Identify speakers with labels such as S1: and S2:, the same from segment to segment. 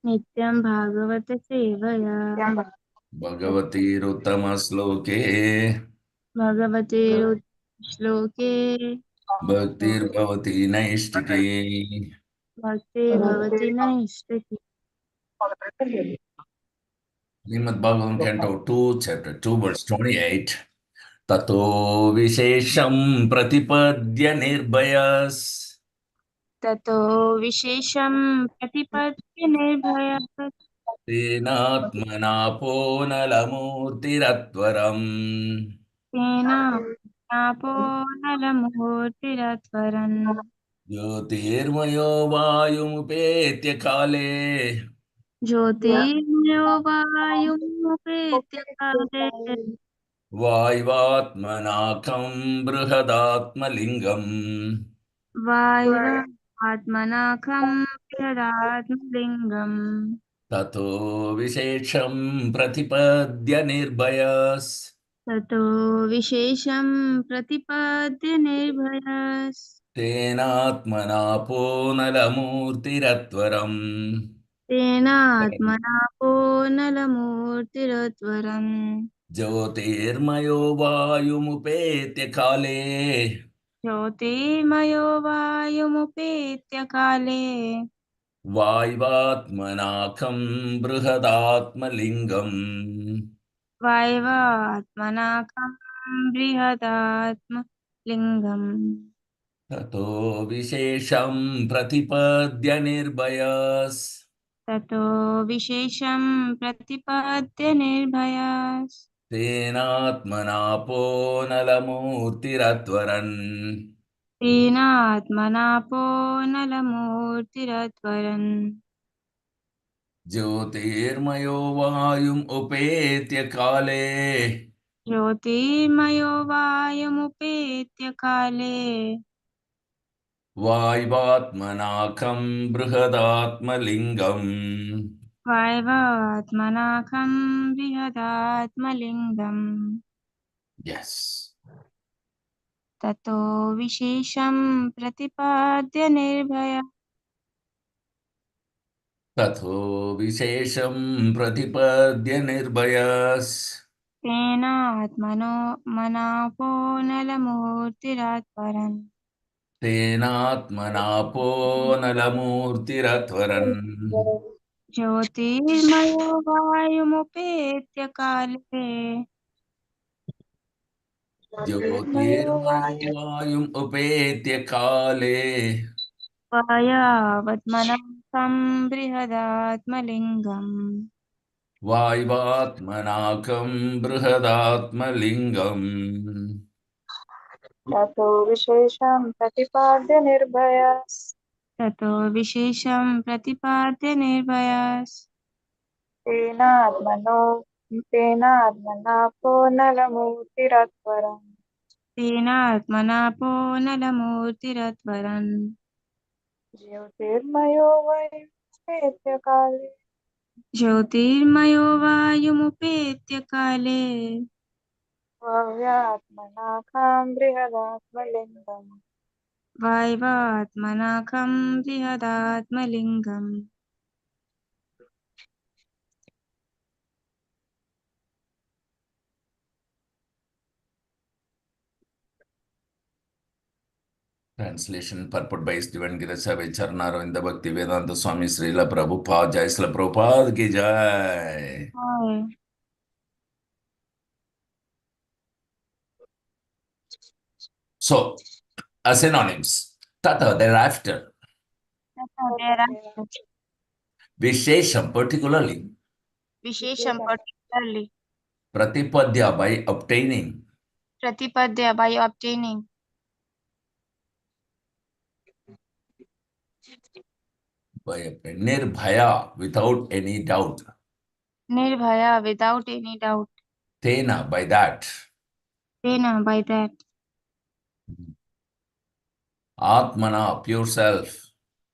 S1: नित्यं भागवत सेवया
S2: भगवतीरुत्तमश्लोके
S1: भगवते श्लोके
S2: भक्तिर्भवति नैष्टिकी
S1: भक्तिर्भवति नैष्टिकी
S2: श्रीमद्भागवतं Canto 2, Chapter 2, Verse 28. ततो विशेषं प्रतिपद्य निर्भयस्
S1: ततो विशेषं प्रतिपद्य निर्भय
S2: तेनात्मनापो नलमूर्तिरत्वरम्
S1: तेनापो नलमूर्तिरध्वरन्
S2: ज्योतिर्मयो वायुमुपेत्य काले
S1: ज्योतिर्मयो वायुमुपेत्य काले
S2: वाय्वात्मनाकं बृहदात्मलिङ्गम्
S1: वायुवात्मनाखं बृहदात्मलिङ्गम्
S2: ततो विशेषं प्रतिपद्य निर्भयस्
S1: ततो विशेषं प्रतिपद्य निर्भयस्
S2: तेनात्मनापो नलमूर्तिरत्वरम्
S1: तेनात्मना को नलमूर्तिरत्वरम्
S2: ज्योतिर्मयो वायुमुपेत्य काले
S1: ज्योतिर्मयो वायुमुपेत्य काले
S2: वाय्वात्मनाकं बृहदात्मलिङ्गम्
S1: वाय्वात्मनाकं बृहदात्मलिङ्गम्
S2: ततो विशेषं प्रतिपद्य निर्भयस्
S1: ततो विशेषं प्रतिपद्य निर्भयास्
S2: तेनात्मनापो नलमूर्तिरत्वरन्
S1: तेनात्मना पो नलमूर्तिरत्वरन्
S2: ज्योतिर्मयो वायुम् उपेत्य काले
S1: ज्योतिर्मयो वायुमुपेत्य काले
S2: वाय्वात्मनाकं बृहदात्मलिङ्गम्
S1: वाय्वात्मनाखं बृहदात्मलिङ्गम्
S2: यस्
S1: ततो विशेषं प्रतिपाद्य निर्भय
S2: ततो विशेषं प्रतिपद्य निर्भयस्
S1: तेनात्मनो मनापो नलमूर्तिरात्परन्
S2: तेनात्मनापो नलमूर्तिरत्वरन्
S1: ज्योतिर्मयो वायुमुपेत्य काले
S2: ज्योतिर्मयो वायुम् उपेत्य काले
S1: वायावत्मनाकं बृहदात्मलिङ्गम्
S2: वाय्वात्मनाकं बृहदात्मलिङ्गम्
S3: ततो विशेषं प्रतिपाद्य निर्भयस्
S1: ततो विशेषं प्रतिपाद्य निर्भयास्
S3: तेनात्मना को नलमूर्तिरत्वरम्
S1: तेनात्मना पो नलमूर्तिरत्वरन्
S3: ज्योतिर्मयो वैपेत्य काले
S1: ज्योतिर्मयो वायुमुपेत्य काले
S3: भव्यात्मनाखां बृहदात्मलिङ्गम्
S1: वाय्वात्मनाखं बृहदात्मलिङ्गम्
S2: Translation purport by His Divine Grace Savage Charnarovinda Bhakti Vedanta Swami Srila Prabhupada Jai Srila Prabhupada Ki Jai.
S1: Hi
S2: So, synonyms. Tata, thereafter.
S1: thereafter
S2: Vishesham, particularly.
S1: विशेषं particularly
S2: Pratipadya, by obtaining.
S1: प्रतिपद्य by obtaining
S2: By obtaining. Nirbhaya, without any doubt.
S1: Nirbhaya without any doubt
S2: Tena, by that.
S1: tena by that
S2: Atmana, pure self.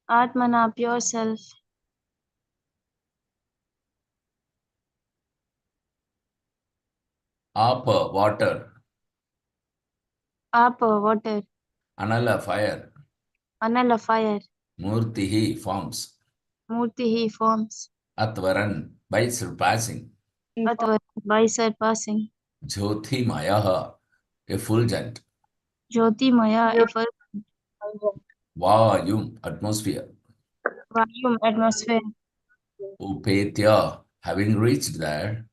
S1: atmana pure self
S2: Apa, water.
S1: apa water
S2: Anala, fire.
S1: anala fire
S2: Murtihi, forms.
S1: murtihi forms
S2: Atvaran, by surpassing.
S1: Atvar, by surpassing.
S2: Jyoti Mayaha, effulgent.
S1: Jyoti Maya, effulgent.
S2: Vayum, atmosphere.
S1: Volume, atmosphere.
S2: Upetya, having reached there.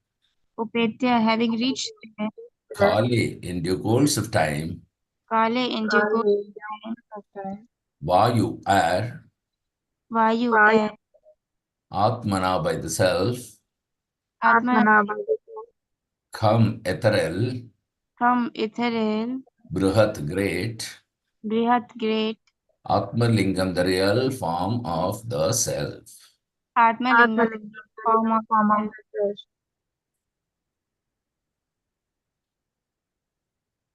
S1: Upetya, having reached there.
S2: Kali, in due course of time.
S1: Kale, in due course of time.
S2: Vayu, air.
S1: Vayu, air.
S2: Atmana, by the self.
S1: Atmana,
S2: Kham, ethereal.
S1: from ethereal.
S2: Bruhat, great.
S1: Brihat, great.
S2: Atmalingam, the real form of the self.
S1: Atmalingam, form of self.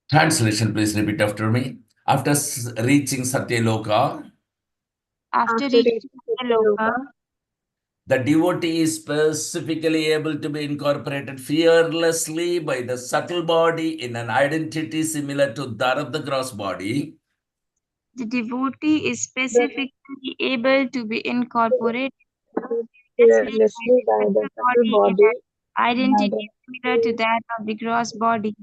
S2: Translation, please repeat after me. After reaching Satyaloka,
S1: After reaching Loka,
S2: the devotee is specifically able to be incorporated fearlessly by the subtle body in an identity similar to that of the gross body.
S1: the devotee is specifically able to be incorporated seamlessly by
S3: fearlessly
S1: the
S3: by the
S1: subtle
S3: subtle
S1: body in
S3: body
S1: an
S3: and
S1: identity similar to that of the gross body.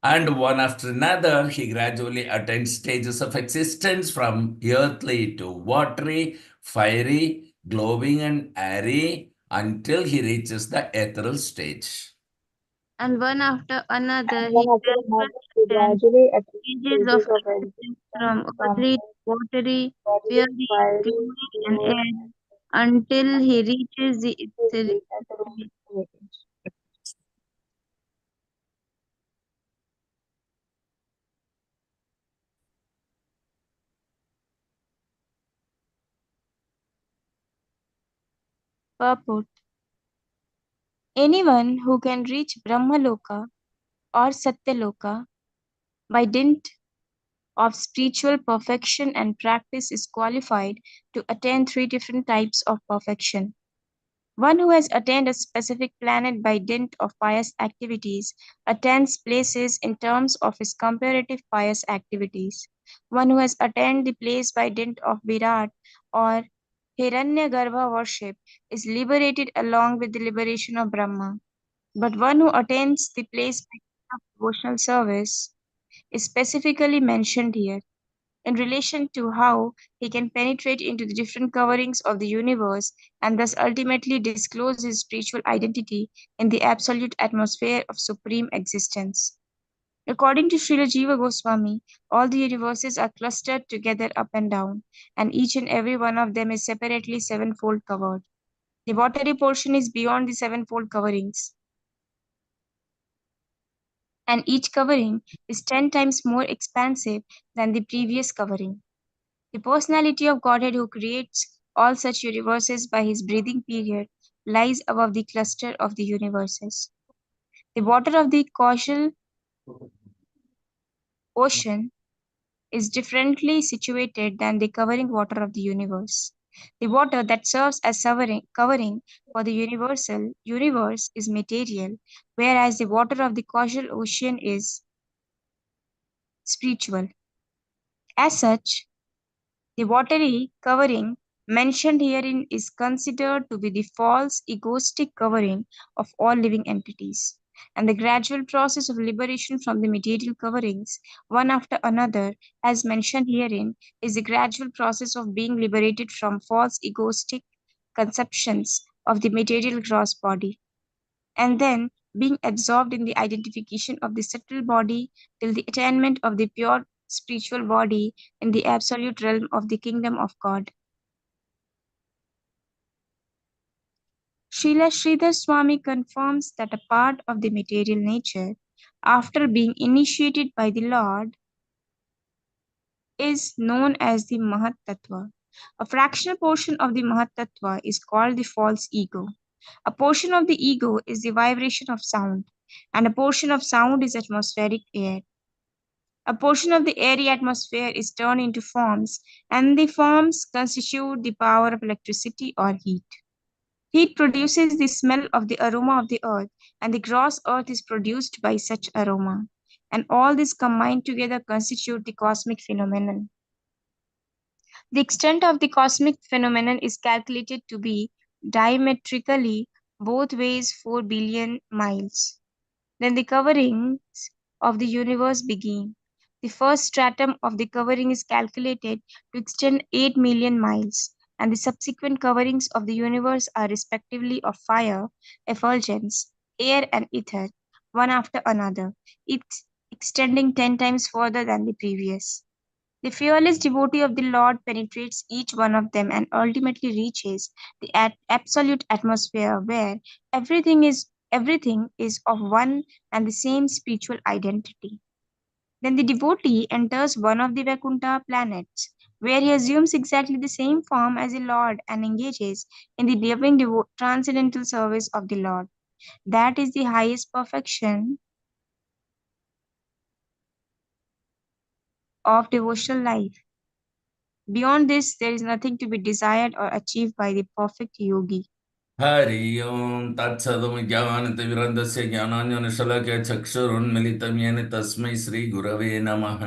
S2: And one after another, he gradually attains stages of existence from earthly to watery, fiery, glowing, and airy until he reaches the ethereal stage.
S1: And one after another,
S3: one
S1: he
S3: after another, we
S1: gradually
S3: gradually attain
S1: stages of
S3: stages of
S1: existence
S3: existence
S1: from
S3: from
S1: earthly to watery,
S3: bodily,
S1: fiery,
S3: fiery,
S1: glowing, and
S3: glowing,
S1: air until he reaches the
S3: to
S1: ethereal
S3: the ethereal
S1: state.
S3: stage.
S1: Purport. Anyone who can reach Brahmaloka or Satyaloka by dint of spiritual perfection and practice is qualified to attain three different types of perfection. One who has attained a specific planet by dint of pious activities attains places in terms of his comparative pious activities. One who has attained the place by dint of Virat or Hiranyagarbha worship is liberated along with the liberation of Brahma. But one who attains the place by dint of devotional service is specifically mentioned here in relation to how he can penetrate into the different coverings of the universe and thus ultimately disclose his spiritual identity in the absolute atmosphere of supreme existence. According to Srila Jiva Goswami, all the universes are clustered together up and down, and each and every one of them is separately sevenfold covered. The watery portion is beyond the sevenfold coverings, and each covering is 10 times more expansive than the previous covering. The personality of Godhead who creates all such universes by his breathing period lies above the cluster of the universes. The water of the causal ocean is differently situated than the covering water of the universe. The water that serves as covering for the universal universe is material, whereas the water of the causal ocean is spiritual. As such, the watery covering mentioned herein is considered to be the false egoistic covering of all living entities. And the gradual process of liberation from the material coverings, one after another, as mentioned herein, is the gradual process of being liberated from false egoistic conceptions of the material gross body, and then being absorbed in the identification of the subtle body till the attainment of the pure spiritual body in the absolute realm of the kingdom of God. Srila Sridhar Swami confirms that a part of the material nature, after being initiated by the Lord, is known as the Mahat Tattva. A fractional portion of the Mahat Tattva is called the false ego. A portion of the ego is the vibration of sound, and a portion of sound is atmospheric air. A portion of the airy atmosphere is turned into forms, and the forms constitute the power of electricity or heat. Heat produces the smell of the aroma of the earth, and the gross earth is produced by such aroma. And all this combined together constitute the cosmic phenomenon. The extent of the cosmic phenomenon is calculated to be diametrically both ways 4 billion miles. Then the coverings of the universe begin. The first stratum of the covering is calculated to extend 8 million miles, and the subsequent coverings of the universe are respectively of fire, effulgence, air, and ether, one after another, each extending 10 times further than the previous. The fearless devotee of the Lord penetrates each one of them and ultimately reaches the absolute atmosphere where everything is of one and the same spiritual identity. Then the devotee enters one of the Vaikuntha planets, where he assumes exactly the same form as the Lord and engages in the loving transcendental service of the Lord. That is the highest perfection of devotional life. Beyond this, there is nothing to be desired or achieved by the perfect yogi.
S2: Hari ओं तत्सदुज्ञानतिविरन्दस्य ज्ञानाञ्जनशलाकया चक्षुरुन्मिलितं येन तस्मै श्रीगुरवे नमः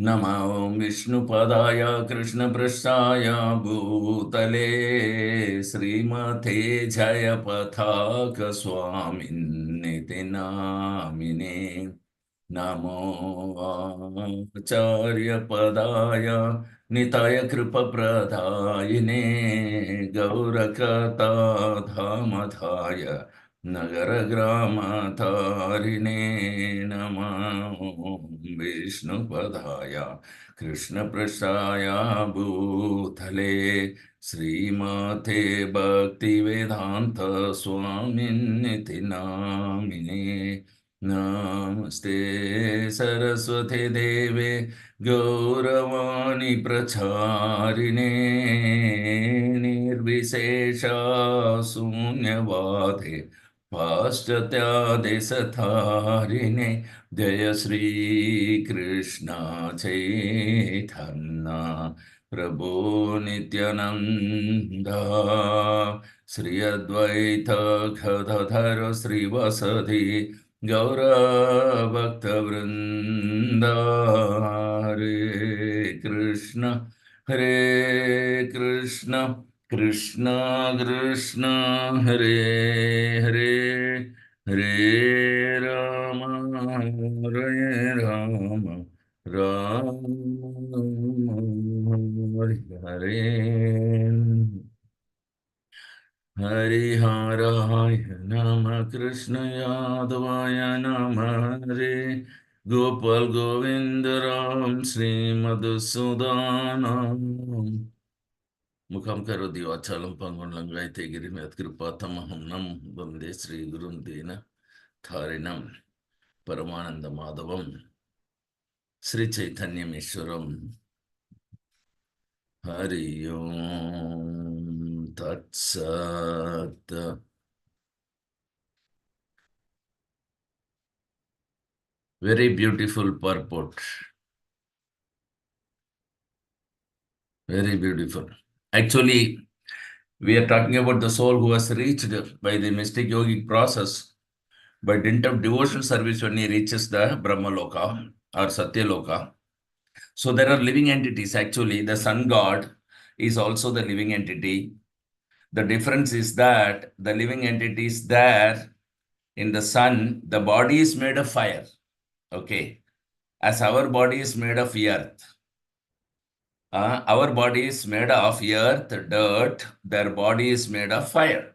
S2: नमो ॐ विष्णुपदाय कृष्णपृष्ठाय भूतले श्रीमते जयपताकस्वामिन्निति नामिने नमो आचार्यपदाय निताय कृपप्रदायिने गौरकथाधामधाय नगरग्रामतारिणे नमो विष्णुपदाय कृष्णपृष्ठाय भूतले श्रीमते भक्तिवेदान्त स्वामिन्निति नामिने नमस्ते सरस्वती देवे गौरवाणी प्रचारिणे निर्विशेष शून्यवादे पाश्चात्यादेशधारिणे जय श्री कृष्ण चैतन्य प्रभो नित्यानंद श्री अद्वैत गदाधर श्रीवासदि गौरभक्तवृंद हरे हरे कृष्ण कृष्ण कृष्ण हरे हरे हरे राम हरे राम राम हरे हरे हरिहराय नमः कृष्ण यादवाय नमः हरे गोपाल गोविंद राम श्री मधुसूदनम मुखम करोति वाचालं पंगुं लंघयते गिरिं यत्कृपातमहं नं वन्दे श्रीगुरुं दीन धारिणं परमानंद माधवम श्री चैतन्यमीश्वरम हरि ओम तत्सत् very beautiful purport, very beautiful. Actually, we are talking about the soul who has reached by the mystic yogic process, by dint of devotional service when he reaches the Brahma Loka or Satya Loka. So there are living entities. Actually, the sun god is also the living entity. The difference is that the living entity is there in the sun. The body is made of fire. Okay. As our body is made of earth. Our body is made of earth, dirt. Their body is made of fire.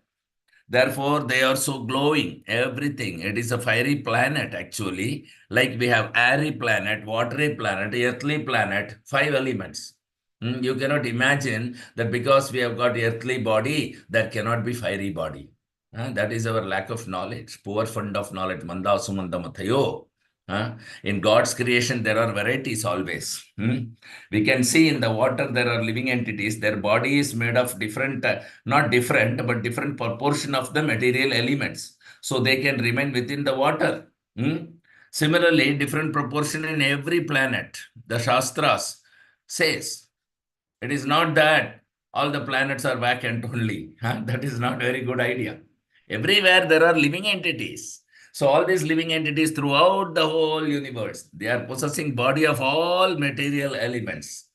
S2: Therefore, they are so glowing, everything. It is a fiery planet, actually. Like we have airy planet, watery planet, earthly planet, 5 elements. You cannot imagine that because we have got earthly body, that cannot be fiery body. That is our lack of knowledge, poor fund of knowledge. Manda sumanda mathayo. In God's creation, there are varieties always. We can see in the water, there are living entities. Their body is made of different, not different, but different proportion of the material elements. So they can remain within the water. Similarly, different proportion in every planet. The Shastras says, it is not that all the planets are vacant only. That is not a very good idea. Everywhere there are living entities. So all these living entities throughout the whole universe, they are possessing body of all material elements.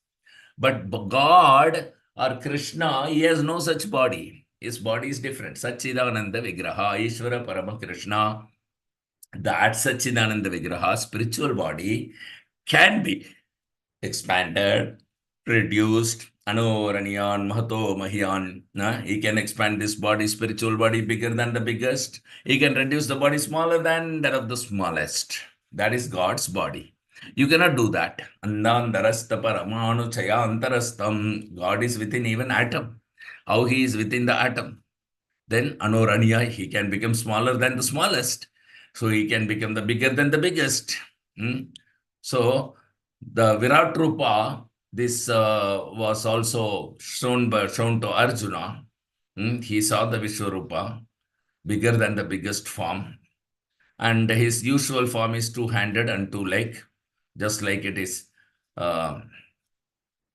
S2: But God or Krishna, he has no such body. His body is different. Sachidananda Vigraha, Ishvara Parama Krishna. That Sachidananda Vigraha, spiritual body, can be expanded, reduced. Anoranyan, Mahato, Mahyan. He can expand this body, spiritual body, bigger than the biggest. He can reduce the body smaller than that of the smallest. That is God's body. You cannot do that. Andandarasta paramanu chayantarastam. God is within even atom. How he is within the atom? Then Anoranya, he can become smaller than the smallest. So he can become the bigger than the biggest. Hmm? So the Virat Rupa, this was also shown to Arjuna. He saw the Vishwarupa, bigger than the biggest form. And his usual form is two-handed and two-leg, just like it is uh,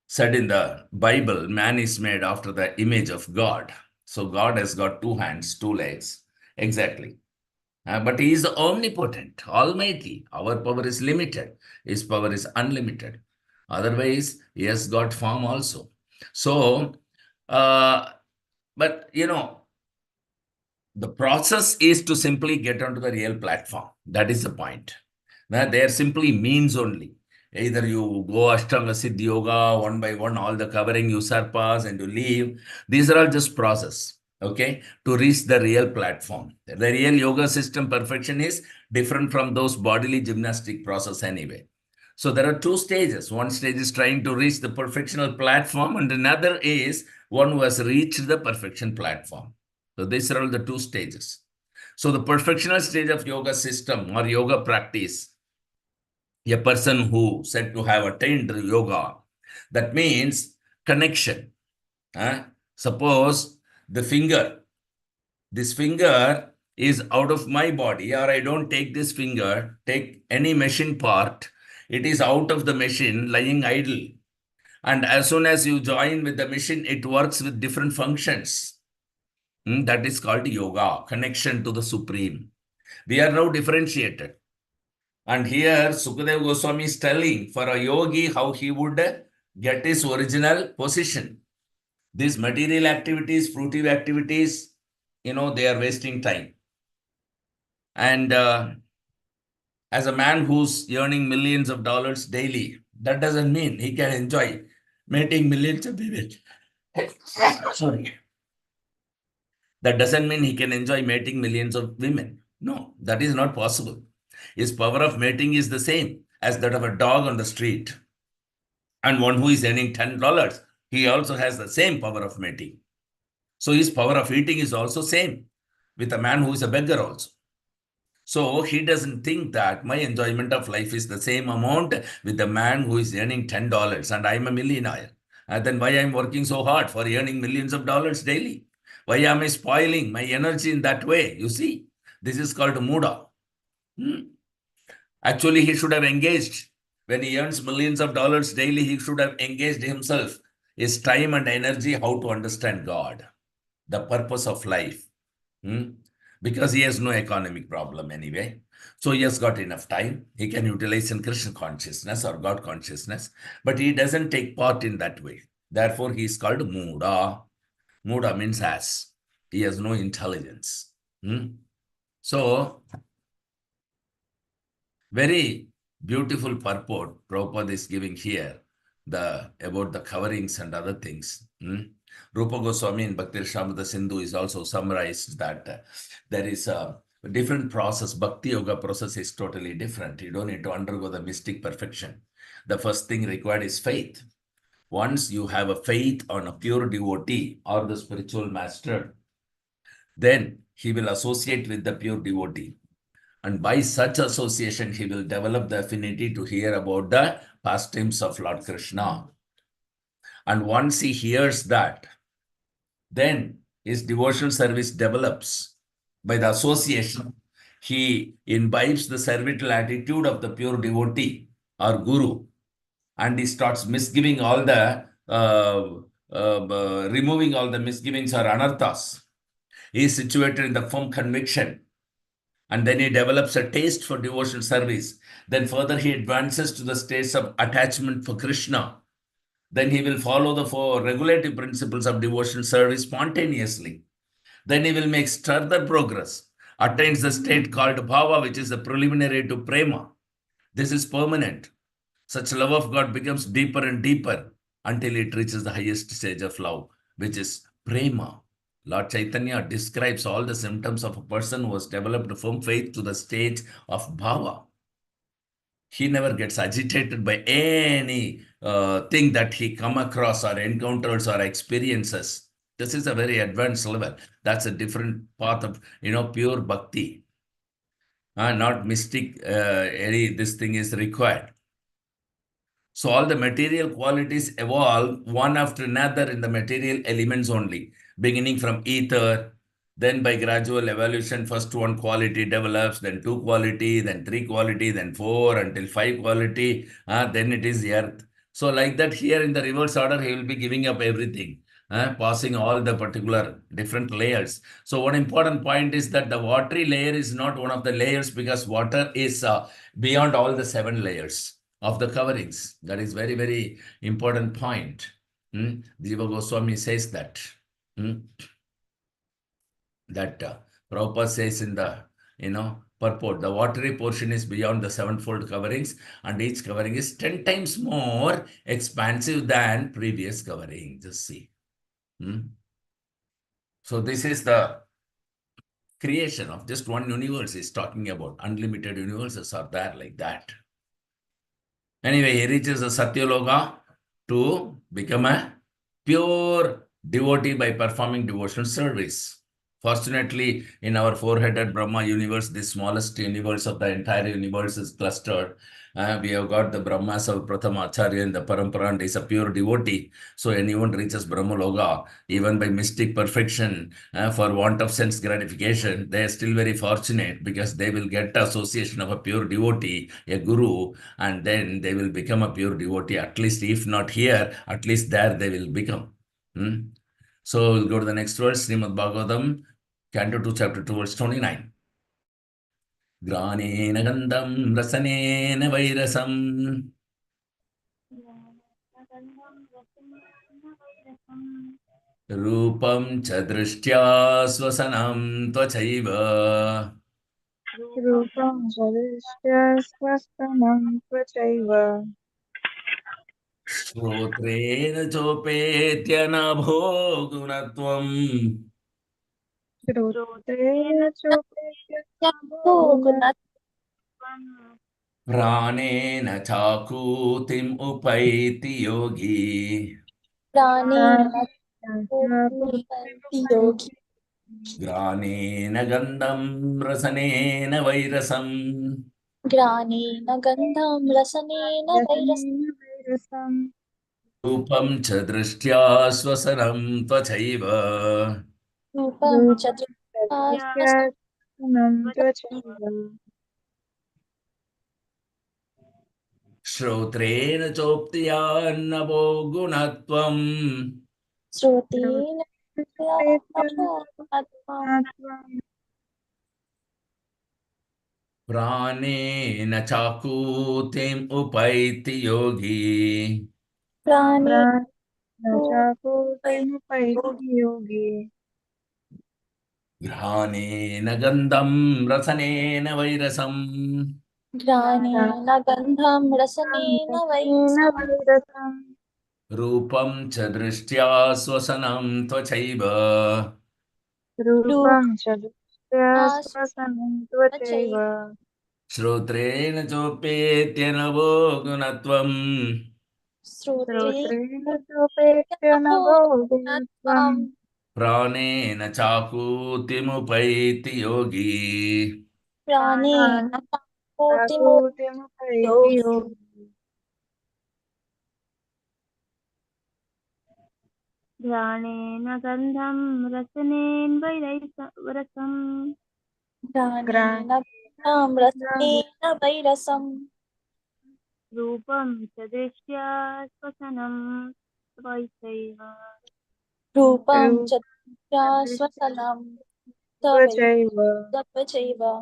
S2: said in the Bible, man is made after the image of God. So God has got two hands, two legs. Exactly. But he is omnipotent, almighty. Our power is limited. His power is unlimited. Otherwise, he has got form also. So, uh, but the process is to simply get onto the real platform. That is the point. Now, they are simply means only. Either you go Ashtanga Siddhi Yoga one by one, all the covering you surpass and you leave. These are all just process, okay, to reach the real platform. The real yoga system perfection is different from those bodily gymnastic process anyway. So there are two stages. One stage is trying to reach the perfectional platform, and another is one who has reached the perfection platform. So these are all the two stages. So the perfectional stage of yoga system or yoga practice, a person who said to have attained yoga, that means connection. Suppose this finger is out of my body, or I don't take this finger, take any machine part, it is out of the machine, lying idle. And as soon as you join with the machine, it works with different functions. That is called yoga, connection to the Supreme. We are now differentiated. And here Sukadeva Goswami is telling for a yogi how he would get his original position. These material activities, fruitive activities, they are wasting time. And as a man who's earning millions of dollars daily, that doesn't mean he can enjoy mating millions of women. Sorry. That doesn't mean he can enjoy mating millions of women. No, that is not possible. His power of mating is the same as that of a dog on the street. And one who is earning $10, he also has the same power of mating. So his power of eating is also same with a man who is a beggar also. So he doesn't think that my enjoyment of life is the same amount with the man who is earning $10 and I'm a millionaire. And then why I'm working so hard for earning millions of dollars daily? Why am I spoiling my energy in that way? You see, this is called muda. Actually, he should have engaged. When he earns millions of dollars daily, he should have engaged himself, his time and energy, how to understand God, the purpose of life. Because he has no economic problem anyway. So he has got enough time. He can utilize in Krishna consciousness or God consciousness, but he doesn't take part in that way. Therefore, he is called Muda. Muda means ass. He has no intelligence. So, very beautiful purport Prabhupada is giving here about the coverings and other things. Rupa Goswami in Bhakti Rasamrita Sindhu is also summarized that there is a different process. Bhakti Yoga process is totally different. You don't need to undergo the mystic perfection. The first thing required is faith. Once you have a faith on a pure devotee or the spiritual master, then he will associate with the pure devotee. And by such association, he will develop the affinity to hear about the pastimes of Lord Krishna. And once he hears that, then his devotional service develops. By the association, he imbibes the servile attitude of the pure devotee or guru, and he starts misgiving all the, removing all the misgivings or anarthas. He is situated in the firm conviction, and then he develops a taste for devotional service. Then further he advances to the states of attachment for Krishna. then he will follow the four regulative principles of devotional service spontaneously. Then he will make further progress, attains the state called bhava, which is the preliminary to prema. This is permanent. Such love of God becomes deeper and deeper until it reaches the highest stage of love, which is prema. Lord Chaitanya describes all the symptoms of a person who has developed firm faith to the stage of bhava. He never gets agitated by any thing that he come across or encounters or experiences. This is a very advanced level. That's a different path of pure bhakti. Not mystic. This thing is required. So all the material qualities evolve one after another in the material elements only, beginning from ether. Then by gradual evolution, first one quality develops, then two quality, then three quality, then four until five quality. Then it is earth. So like that here in the reverse order, he will be giving up everything, passing all the particular different layers. So one important point is that the watery layer is not one of the layers because water is beyond all the seven layers of the coverings. That is very, very important point. Jiva Goswami says that. That Prabhupada says in the, purport, the watery portion is beyond the sevenfold coverings and each covering is 10 times more expansive than previous covering. Just see. So this is the creation of just one universe is talking about. Unlimited universes are there like that. Anyway, he reaches the Satyaloka to become a pure devotee by performing devotional service. Fortunately, in our four-headed Brahma universe, the smallest universe of the entire universe is clustered. We have got the Brahmas of Prathama Acharya and the Parampara, and is a pure devotee. So anyone reaches Brahma Loka, even by mystic perfection, for want of sense gratification, they are still very fortunate because they will get association of a pure devotee, a guru, and then they will become a pure devotee. At least if not here, at least there they will become. So we'll go to the next verse, Srimad Bhagavatam, Canto 2, Chapter 2, verse 29. Granena gandham rasanena vairasam rupam cha drishtya swasanam tvachaiva
S3: रूपं जलस्य स्वस्तनं त्वचैव
S2: श्रोत्रेण चोपेत्यनभो गुणत्वम्
S3: श्रोत्रेण चोपेत्यनाभो
S1: Gunatam
S2: प्राणेन चाकूतिम् उपैति योगी
S1: Pranena Yogi
S3: प्राणेनाचापूर्तिमुपैति
S2: ग्रानेन गन्धं रसनेन वैरसम्
S1: Granena Gandham Rasanena Vairasam
S3: रसनेन वैरसं
S2: रूपं च दृष्ट्या स्वसनं त्वचैव
S1: Rupam
S3: रूपं
S1: Chadrishya
S3: तदृश्य स्वनं त्वचैव
S2: श्रोत्रेण चोक्त्या नभो गुणत्वम्
S1: Srotena
S3: श्रोत्रेण चोपेत्यनाभो
S1: Atma
S3: गुणत्वं
S2: प्राणेन चाकूतिम् उपैति योगी
S1: Prane
S3: प्राणेन चापूर्तिमुपैति योगी
S2: घ्राणेन गन्धं रसनेन वैरसम्
S1: Granena Gandham Rasanena
S3: रसनेन
S1: Vairasam
S3: वैरसं
S2: रूपं च दृष्ट्या स्वसनं त्वचैव
S3: रूपं च दृष्ट्या
S1: Rupas
S3: स्वसनं त्वचैव
S1: Vachai
S2: श्रोत्रेण चोपेत्यनवो गुणत्वम्
S1: Srotre
S3: श्रोत्रेण चोपेत्य नभो गुणत्वम्
S1: Atvam
S2: प्राणेन चाकूतिमुपैति योगी
S1: Pranena Koti
S3: प्राणानापूर्तिमुपैति
S1: Yogi
S3: योगी
S4: घ्राणेन गन्धं रसनेन वैरसं
S1: Granena Gandham
S3: ग्राणेन
S1: Rasanena Vairasam
S4: रूपं च दृष्ट्या स्वसनं वैसैव
S1: Rupam
S3: रूपं
S1: Chadrishya
S3: दृष्ट्या
S1: Swasanam
S3: त्वचैव
S1: Tavaiva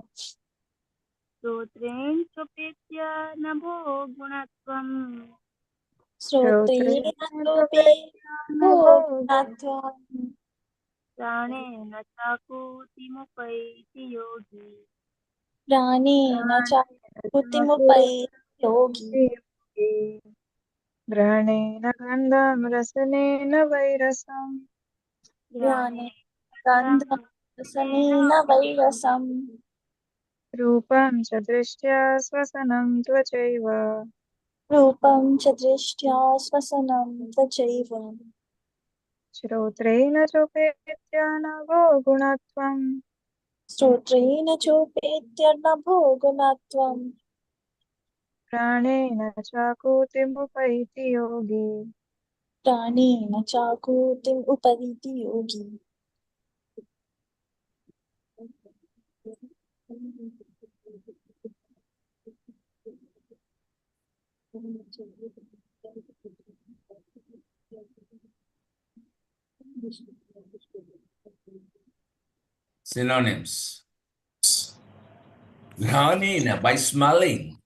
S4: श्रोत्रेण स्वपेत्य नभो गुणत्वम्
S3: श्रोत्रेण
S4: श्रोत्रेण
S3: भोजनत्वं
S4: प्राणेन चाकूतिमुपैति योगी
S3: प्राणेन चाकृतिमुपैति योगी घ्राणेन गन्धं रसनेन वैरसम्
S4: घ्राणे
S3: गन्धं रसनेन वैरसम् रूपं च दृष्ट्या स्वसनं त्वचैव
S5: रूपं च दृष्ट्या स्वसनं त्वचैव
S3: श्रोत्रेण चोपेत्य नभो गुणत्वम्
S5: श्रोत्रेण चोपेत्यर्णभो गुणत्वम्
S3: प्राणेन चाकूतिमुपैति योगी
S5: प्राणेन चाकूतिम् उपैति योगी
S2: Synonyms. Ghanina, by smelling.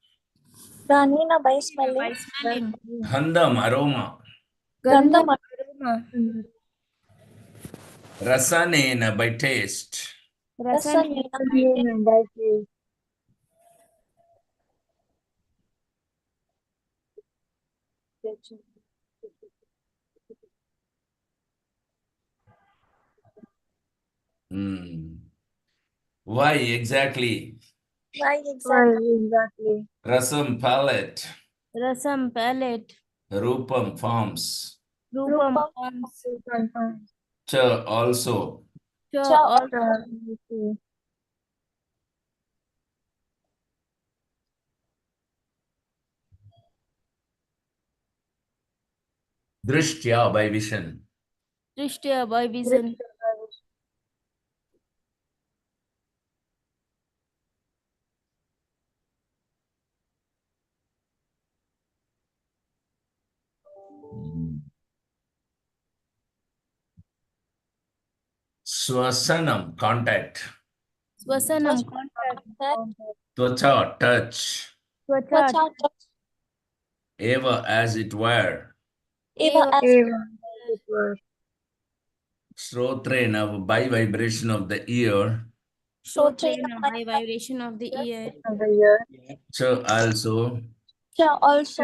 S5: प्राणेन by
S1: By
S5: smelling
S1: smelling.
S2: Gandham, aroma.
S1: Gandham
S5: गन्धम
S1: aroma.
S2: Rasanena, by taste.
S1: Rasanena
S5: रसनेन
S2: Hmm. Why exactly?
S5: why
S3: Why
S5: exactly
S3: exactly?
S2: Rasam, palate.
S1: Rasam palate.
S2: Rupam, forms.
S1: Rupam
S5: रूपं
S1: forms.
S3: Confirm.
S2: Cha, also.
S1: Cha
S5: च
S1: also.
S2: Drishtya, by vision.
S1: Drishtya by vision.
S2: Swasanam, contact.
S1: Swasanam contact.
S2: Tvacha, touch.
S1: Twacha
S5: त्वचा
S2: Eva, as it were.
S5: एव
S1: eva.
S5: as
S3: Even as it were.
S2: Srotrena, by vibration of the ear.
S5: श्रोत्रेण
S1: Shrotrena by vibration of the ear.
S3: Of the year.
S2: Cha, also.
S5: च also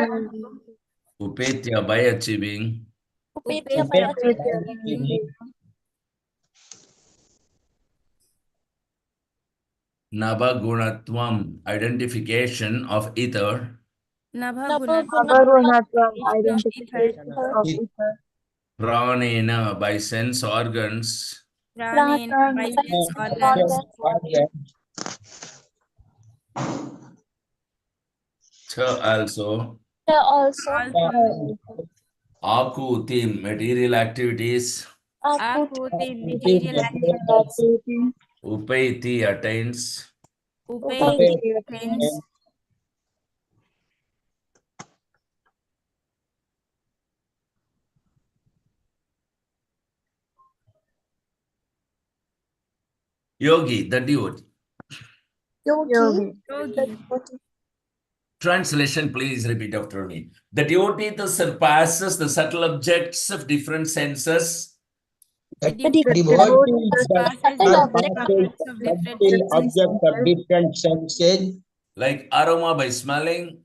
S2: Upetya, by achieving.
S5: उपेत्य by
S1: Upetya by achieving.
S2: Navagunatvam, identification of ether.
S1: Nabhaguna
S5: नवगुण
S3: Avarunatvam,
S1: identification of
S3: identification of ether.
S2: Pranena, by sense organs.
S1: Pranena
S5: प्राणेन
S1: by
S3: Prana,
S5: by
S1: sense
S5: sense
S1: organs.
S5: organ
S2: Cha, also.
S5: च also
S1: Also
S2: Akuti, material activities.
S5: Akuti
S1: Akuti material activities.
S3: activity.
S2: Upaiti, attains.
S5: उपैति
S1: Upaiti
S3: Upayati.
S1: attains.
S2: Yogi, the devotee.
S5: Yogi
S3: Yogi.
S1: Yogi.
S2: Translation, please repeat after me. The devotee that surpasses the subtle objects of different senses.
S1: The
S5: The
S3: The
S1: devotee
S3: devotee
S5: devotee
S3: that
S1: surpasses
S5: subtle
S1: the
S5: object
S1: subtle
S3: surpasses
S1: objects of different
S3: subtle
S1: senses,
S3: objects of different
S6: senses,
S2: Like aroma by smelling,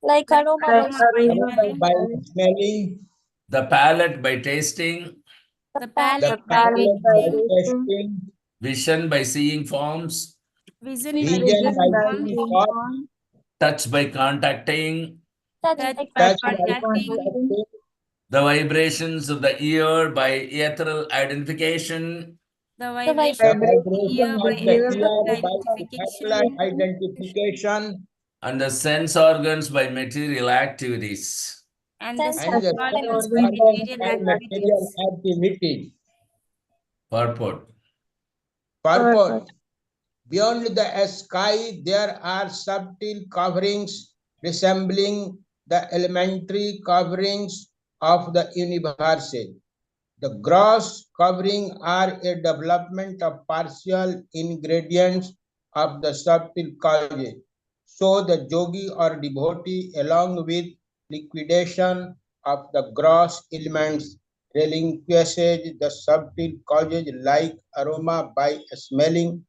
S5: like
S1: like
S5: aroma by
S3: like
S1: aroma by
S3: aroma by
S1: smelling,
S6: by
S3: smelling,
S6: smelling,
S2: the palate by tasting,
S5: the
S1: the
S5: palate
S6: the
S3: the
S1: palate by
S3: palate
S6: palate
S3: by
S6: by
S1: tasting,
S3: tasting,
S6: tasting,
S2: vision by seeing forms,
S1: vision by
S6: vision
S1: seeing
S6: by
S3: vision by
S1: forms,
S6: seeing
S3: seeing
S6: form,
S3: form,
S2: touch by contacting,
S5: touch
S1: touch
S5: by
S1: by
S3: touch
S6: touch
S3: by
S6: by
S1: contacting,
S3: contacting,
S6: contacting,
S2: the vibrations of the ear by ethereal identification,
S1: the
S5: the
S1: vibration
S6: the
S1: of the
S3: vibrations
S1: ear
S6: vibration
S3: of
S1: by
S3: the
S6: of the
S3: ear
S1: ethereal
S6: ear
S3: by
S6: by particular
S1: identification,
S3: identification,
S6: identification,
S2: and the sense organs by material activities.
S1: and the
S5: sense
S6: and
S1: sense
S6: the
S3: sense
S1: organs
S6: sense
S1: by
S3: organs by
S6: organs
S1: material
S6: by
S3: material
S6: material
S1: activities.
S3: activity.
S6: activity.
S2: Purport.
S6: Purport.
S3: Purport.
S6: Beyond the sky, there are subtle coverings resembling the elementary coverings of the universe. The gross covering are a development of partial ingredients of the subtle causes. So the yogi or devotee, along with liquidation of the gross elements, relinquishes the subtle causes like aroma by smelling.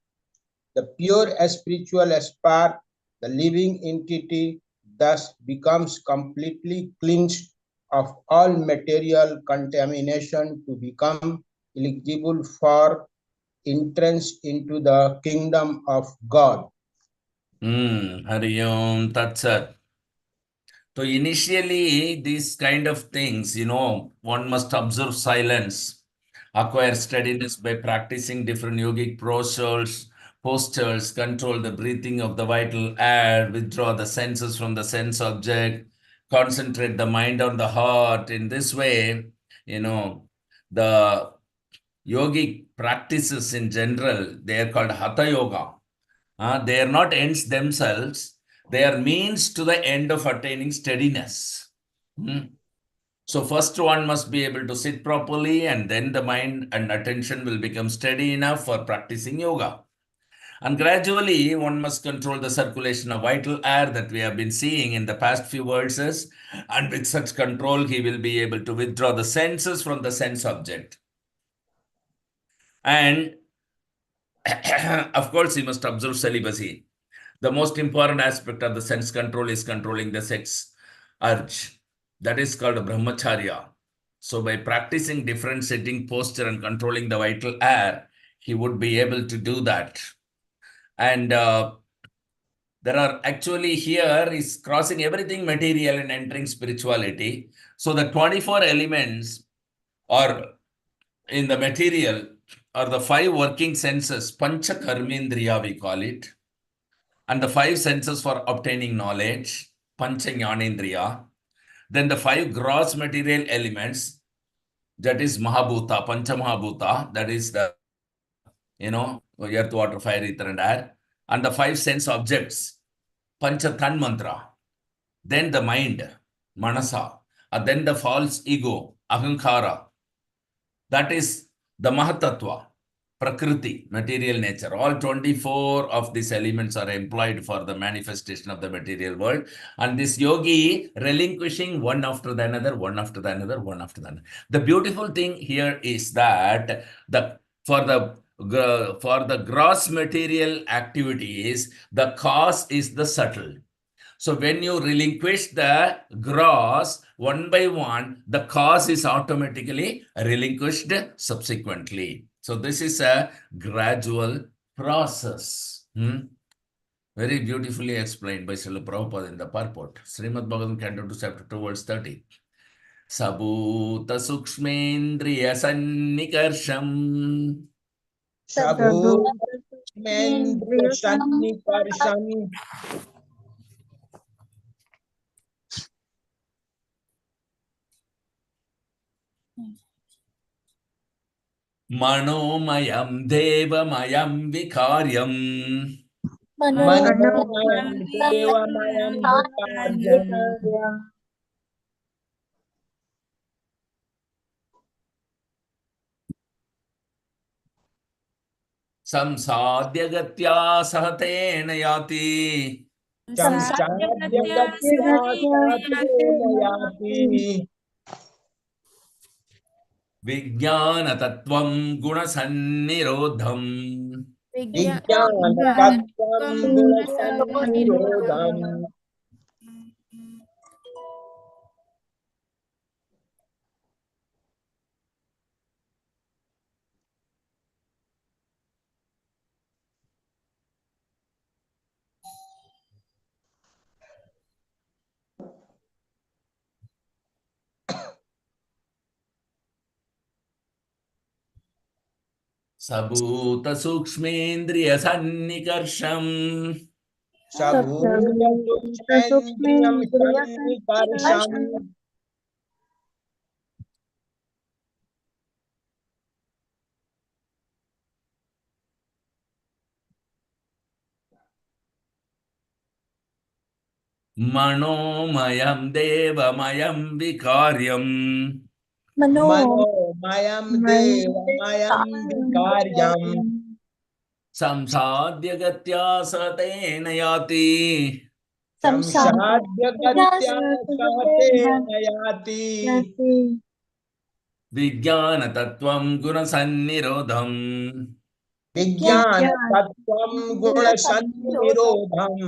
S6: The pure spiritual spark, the living entity, thus becomes completely cleansed of all material contamination to become eligible for entrance into the kingdom of God.
S2: Hari Om Tat Sat. So initially, these kind of things, one must observe silence, acquire steadiness by practicing different yogic postures, control the breathing of the vital air, withdraw the senses from the sense object, concentrate the mind on the heart. In this way, the yogic practices in general, they are called Hatha Yoga. They are not ends themselves. They are means to the end of attaining steadiness. So first one must be able to sit properly, and then the mind and attention will become steady enough for practicing yoga. And gradually, one must control the circulation of vital air that we have been seeing in the past few verses. And with such control, he will be able to withdraw the senses from the sense object. And of course, he must observe celibacy. The most important aspect of the sense control is controlling the sex urge. That is called brahmacharya. So by practicing different sitting posture and controlling the vital air, he would be able to do that. And there are actually here is crossing everything material and entering spirituality. So the 24 elements are in the material are the 5 working senses, pancha karmendriya we call it. And the 5 senses for obtaining knowledge, pancha jnanendriya. Then the 5 gross material elements, that is mahabhuta, pancha mahabhuta, that is the, earth, water, fire, ether, and air. And the 5 sense objects, pancha tan mantra. Then the mind, manasa. And then the false ego, ahankara. That is the mahatattva. Prakriti, material nature. All 24 of these elements are employed for the manifestation of the material world. And this yogi relinquishing one after the another, one after the another, one after the another. The beautiful thing here is that for the gross material activities, the cause is the subtle. So when you relinquish the gross one by one, the cause is automatically relinquished subsequently. So this is a gradual process. Very beautifully explained by Srila Prabhupada in the purport. Srimad Bhagavatam, Canto 2, Chapter 2, verse 30. Sabhuta sukshmendriya sannikarsham.
S6: Sabhutamendriya sannikarsham.
S2: Manomayam devamayam vikaryam.
S6: Manomayam devamayam vikaryam.
S2: Samsadhya gatya sahatena yati.
S6: Samsadhya gatya satena yati.
S2: Vijnana tattvam guna sannirodham.
S6: Vijnana tattvam guna sannirodham.
S2: Sabhuta sukshmendriya sannikarsham.
S6: Sabhuta sukshmendriyam sannikarsham.
S2: Manomayam devamayam vikaryam.
S6: Manomayam devamayam vikaryam.
S2: Samsadhya gatya sahatena yati.
S6: शंशाद्य गत्या सहतेन याति
S2: विज्ञानतत्त्वं गुणसन्निरोधम्
S6: विज्ञानतत्त्वं गुणसन्निरोधम्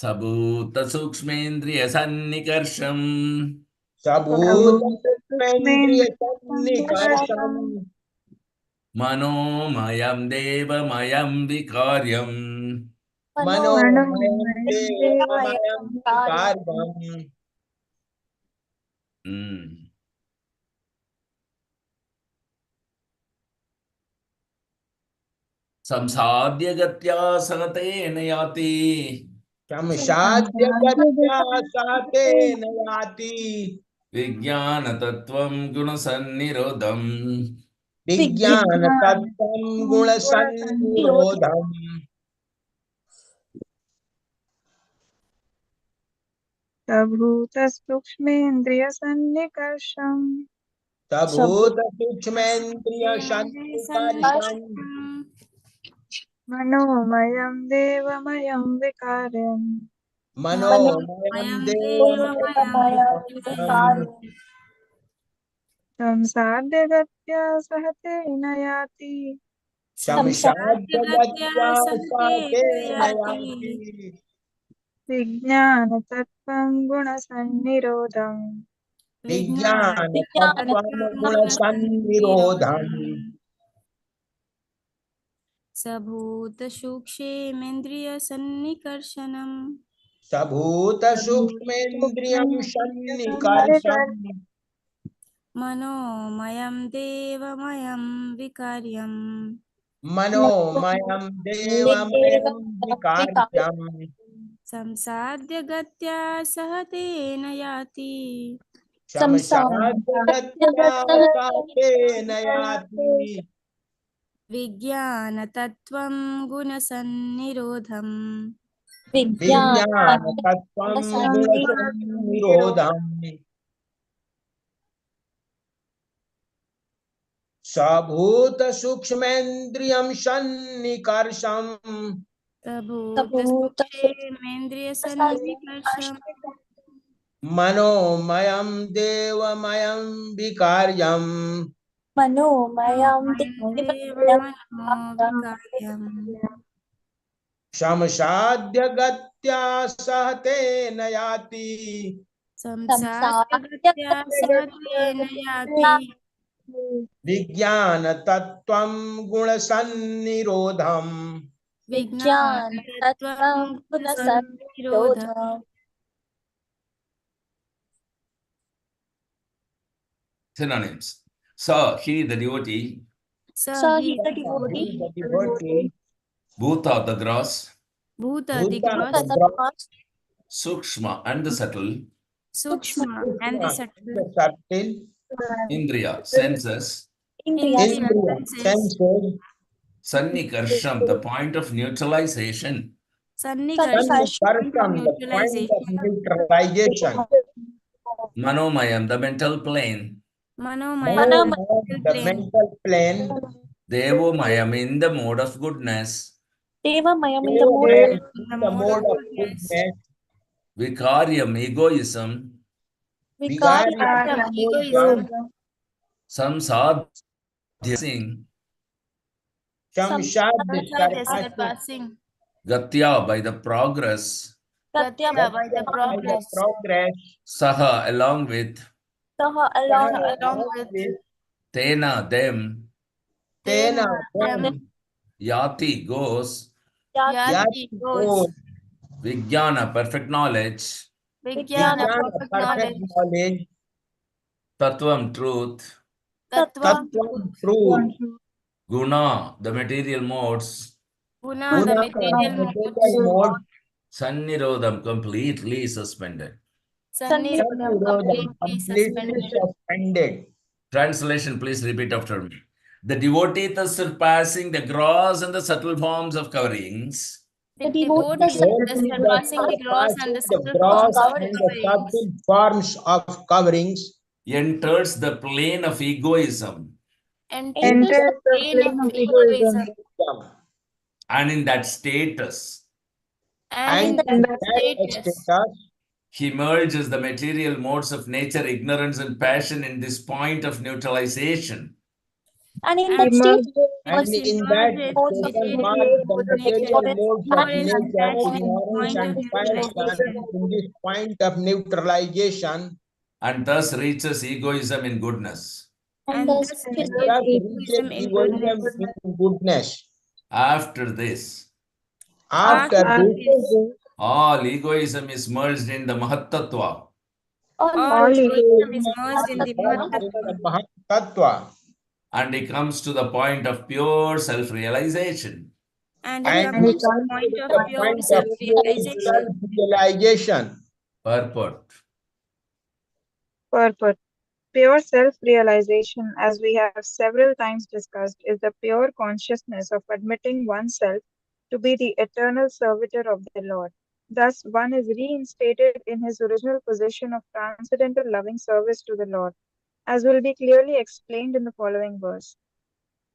S2: सबूतसूक्ष्मेन्द्रियसन्निकर्षम्
S6: सबूतसूक्ष्मेन्द्रियसन्निकर्षम्
S2: मनोमयं देवमयं विकार्यम्
S6: मनोमयं देवमयं कार्यम्
S2: संसाद्य गत्या सहतेन याति
S6: शंशाद्य गत्या सहतेन याति
S2: विज्ञानतत्त्वं गुणसन्निरोधम्
S6: विज्ञानतत्त्वं गुणसन्निरोधम्
S7: सबूतसूक्ष्मेन्द्रियसन्निकर्षम्
S6: सबूतसूक्ष्मेन्द्रियसन्निकर्षम्
S7: मनोमयं देवमयं विकार्यम्
S6: मनोमयं देवमयं विकारम्
S7: संसाद्य गत्या सहतेन याति
S6: शंशाद्य गत्या सहतेन याति
S7: विज्ञानतत्त्वं गुणसन्निरोधम्
S6: विज्ञानतत्त्वं गुणसन्निरोधम्
S1: सबूतसूक्ष्मेन्द्रियसन्निकर्षणम्
S6: सबूतसूक्ष्मेन्द्रियं सन्निकर्षम्
S1: मनोमयं देवमयं विकार्यम्
S6: मनोमयं देवमयं विकार्यम्
S1: संसाद्य गत्या सहतेन याति
S6: शंशाद्य गत्या सहतेन याति
S1: विज्ञानतत्त्वं गुणसन्निरोधम्
S6: विज्ञानतत्त्वं गुणसन्निरोधम् सबूतसूक्ष्मेन्द्रियं सन्निकर्षम्
S1: सबूतसूक्ष्मेन्द्रियसन्निकर्षम्
S6: मनोमयं देवमयं विकार्यम्
S1: देवमनोविकार्यम्
S6: शमशाद्य गत्या सहतेन याति
S1: संसाद्य गत्या सहतेन याति
S6: विज्ञानतत्त्वं गुणसन्निरोधम्
S1: विज्ञानतत्त्वं गुणसन्निरोधम्
S2: Synonyms. Sa, he the devotee.
S1: स हि
S6: The devotee,
S2: Bhuta the gross.
S1: भूत the
S6: Bhuta
S1: gross,
S6: the gross,
S2: Sukshma and the subtle.
S1: Sukshma and the subtle,
S6: the subtle,
S2: Indriya, senses.
S1: Indriya
S6: Indriya,
S1: senses,
S6: senses,
S2: Sannikarsham, the point of neutralization.
S1: Sannikarsham, point of
S6: Sannikarsham, the point of
S1: neutralization,
S6: neutralization,
S2: Manomayam, the mental plane.
S1: Manomayam,
S6: Manomayam,
S1: the
S6: the
S1: plane,
S6: mental plane,
S2: Devomayam, in the mode of goodness.
S6: Devomayam,
S1: the
S6: the
S1: mode of
S6: mode of
S1: goodness,
S6: goodness,
S2: Vikaryam, egoism.
S6: Vikarya,
S1: egoism,
S2: Samsadhyasing.
S6: Shamshad,
S1: Samsadya,
S6: surpassing,
S1: surpassing,
S2: Gatya, by the progress.
S1: Gatya, by the
S6: by the
S1: progress,
S6: progress,
S2: Saha, along with.
S1: Saha, along with,
S2: Tena, them.
S6: Tena,
S1: them,
S6: them,
S2: Yati, goes.
S1: Yati
S6: Yati,
S1: goes,
S6: goes,
S2: Vijnana, perfect knowledge.
S1: Vijnana,
S6: Vijnana,
S1: perfect
S6: perfect
S1: knowledge,
S6: knowledge,
S2: Tattvam, truth.
S1: Tattvam,
S6: Tattvam, truth,
S2: Guna, the material modes.
S1: Guna, the
S6: Guna,
S1: material
S6: the
S1: modes,
S6: material mode,
S2: Sannirodham, completely suspended.
S1: Sannirodham,
S6: Sannirodham,
S1: completely
S6: completely
S1: suspended.
S6: suspended.
S2: Translation, please repeat after me. The devotee thus surpassing the gross and the subtle forms of coverings.
S1: The devotee, thus
S6: Devotee that
S1: surpassing the gross and the
S6: surpassing the
S1: subtle
S6: gross
S1: forms of
S6: and the
S1: coverings,
S6: subtle forms of coverings,
S2: Enters the plane of egoism.
S1: enters the plane of egoism,
S2: And in that status, And
S5: And
S6: in
S5: in
S6: that status,
S2: he merges the material modes of nature, ignorance, and passion in this point of neutralization.
S5: in
S7: He
S5: that state,
S7: merges
S6: and in that
S5: modes of
S6: station mark
S5: material
S6: the
S5: modes of
S6: material
S5: ignorance,
S6: modes of
S5: passion, and
S6: nature,
S5: passion
S6: ignorance
S5: in
S6: and
S5: this state of
S6: passion in this point of neutralization,
S2: And thus reaches egoism in goodness.
S5: and thus
S6: and
S5: reaches
S6: thus
S5: egoism
S6: reaches
S5: in goodness.
S6: egoism in goodness.
S2: After this,
S6: After
S7: after
S6: this,
S7: this.
S2: all egoism is merged in the Mahatattva.
S5: All
S7: All
S5: egoism
S7: egoism
S6: egoism
S5: is
S6: is merged in
S5: Mahatma.
S6: the Mahatattva,
S2: And he comes to the point of pure self-realization.
S6: and
S7: and he
S6: it
S7: comes
S6: comes
S7: to
S6: to
S7: the
S6: the
S7: point of
S6: point of pure
S7: self-realization.
S6: self-realization.
S2: Purport.
S7: Purport. Pure self-realization, as we have several times discussed, is the pure consciousness of admitting oneself to be the eternal servitor of the Lord. Thus, one is reinstated in his original position of transcendental loving service to the Lord, as will be clearly explained in the following verse.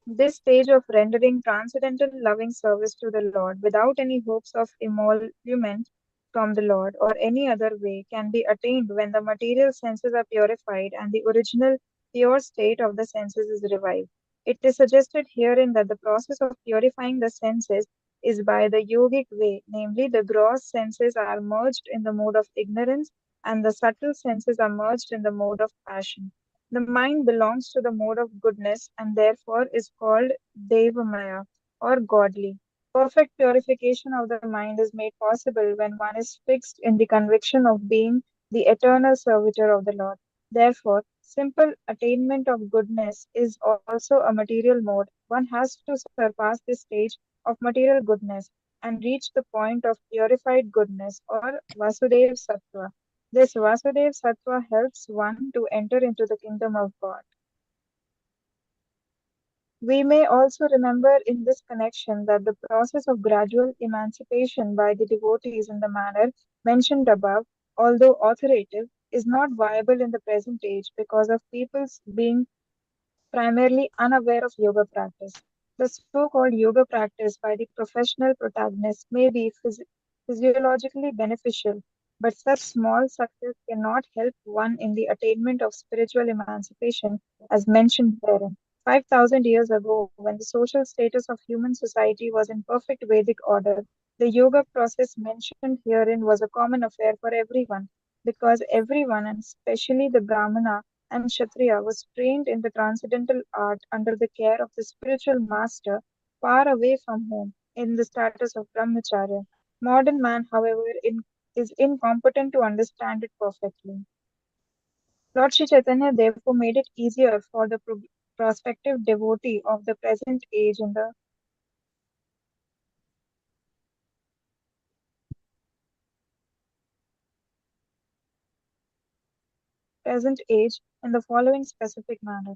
S7: This stage of rendering transcendental loving service to the Lord without any hopes of emolument from the Lord or any other way can be attained when the material senses are purified and the original pure state of the senses is revived. It is suggested herein that the process of purifying the senses is by the yogic way, namely, the gross senses are merged in the mode of ignorance and the subtle senses are merged in the mode of passion. The mind belongs to the mode of goodness and therefore is called Devamaya or godly. Perfect purification of the mind is made possible when one is fixed in the conviction of being the eternal servitor of the Lord. Therefore, simple attainment of goodness is also a material mode. One has to surpass this stage of material goodness and reach the point of purified goodness or Vasudev Sattva. This Vasudev Sattva helps one to enter into the kingdom of God. We may also remember in this connection that the process of gradual emancipation by the devotees in the manner mentioned above, although authoritative, is not viable in the present age because of people's being primarily unaware of yoga practice. The so called yoga practice by the professional protagonist may be physiologically beneficial, but such small success cannot help one in the attainment of spiritual emancipation as mentioned therein. 5,000 years ago, when the social status of human society was in perfect Vedic order, the yoga process mentioned herein was a common affair for everyone, because everyone, and especially the Brahmana and Kshatriya, was trained in the transcendental art under the care of the spiritual master far away from home in the status of brahmacharya. Modern man, however, is incompetent to understand it perfectly. Lord Sri Chaitanya therefore made it easier for the prospective devotee of the present age in the following specific manner.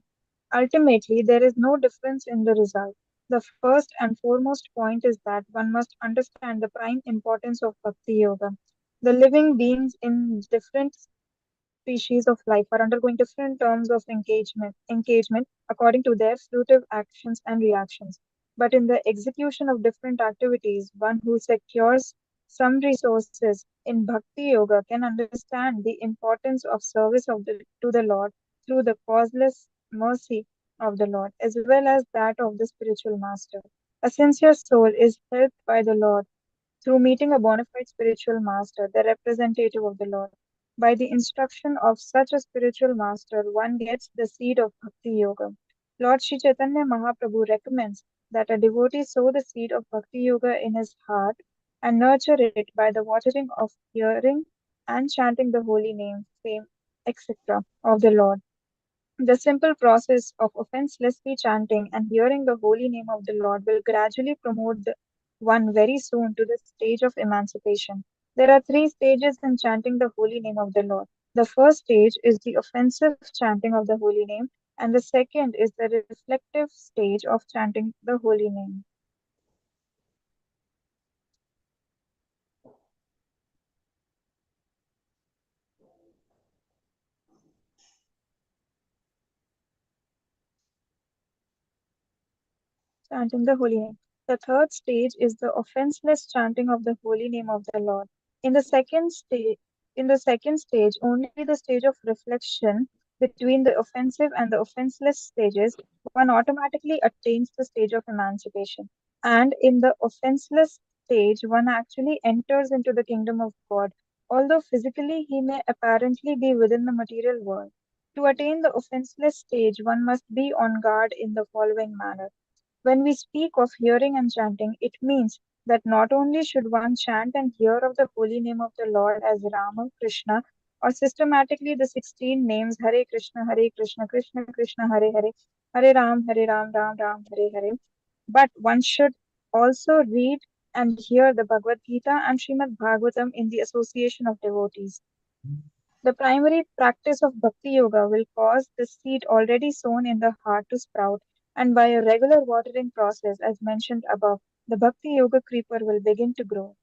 S7: Ultimately, there is no difference in the result. The first and foremost point is that one must understand the prime importance of Bhakti Yoga. The living beings in different species of life are undergoing different terms of engagement according to their fruitive actions and reactions. But in the execution of different activities, one who secures some resources in Bhakti Yoga can understand the importance of service to the Lord through the causeless mercy of the Lord, as well as that of the spiritual master. A sincere soul is helped by the Lord through meeting a bona fide spiritual master, the representative of the Lord. By the instruction of such a spiritual master, one gets the seed of Bhakti Yoga. Lord Sri Chaitanya Mahaprabhu recommends that a devotee sow the seed of Bhakti Yoga in his heart and nurture it by the watering of hearing and chanting the holy name, fame, etc. of the Lord. The simple process of offenselessly chanting and hearing the holy name of the Lord will gradually promote one very soon to the stage of emancipation. There are three stages in chanting the holy name of the Lord. The first stage is the offensive chanting of the holy name, and the second is the reflective stage of chanting the holy name. Chanting the holy name. The third stage is the offenseless chanting of the holy name of the Lord. In the second stage, only the stage of reflection between the offensive and the offenseless stages, one automatically attains the stage of emancipation. And in the offenseless stage, one actually enters into the kingdom of God, although physically he may apparently be within the material world. To attain the offenseless stage, one must be on guard in the following manner. When we speak of hearing and chanting, it means that not only should one chant and hear of the holy name of the Lord as Rama, Krishna, or systematically the 16 names Hare Krishna, Krishna Krishna, Hare Hare, Hare Ram, Ram Ram, Hare Hare, but one should also read and hear the Bhagavad Gita and Srimad Bhagavatam in the association of devotees. The primary practice of Bhakti Yoga will cause the seed already sown in the heart to sprout, and by a regular watering process, as mentioned above, the Bhakti Yoga creeper will begin to grow.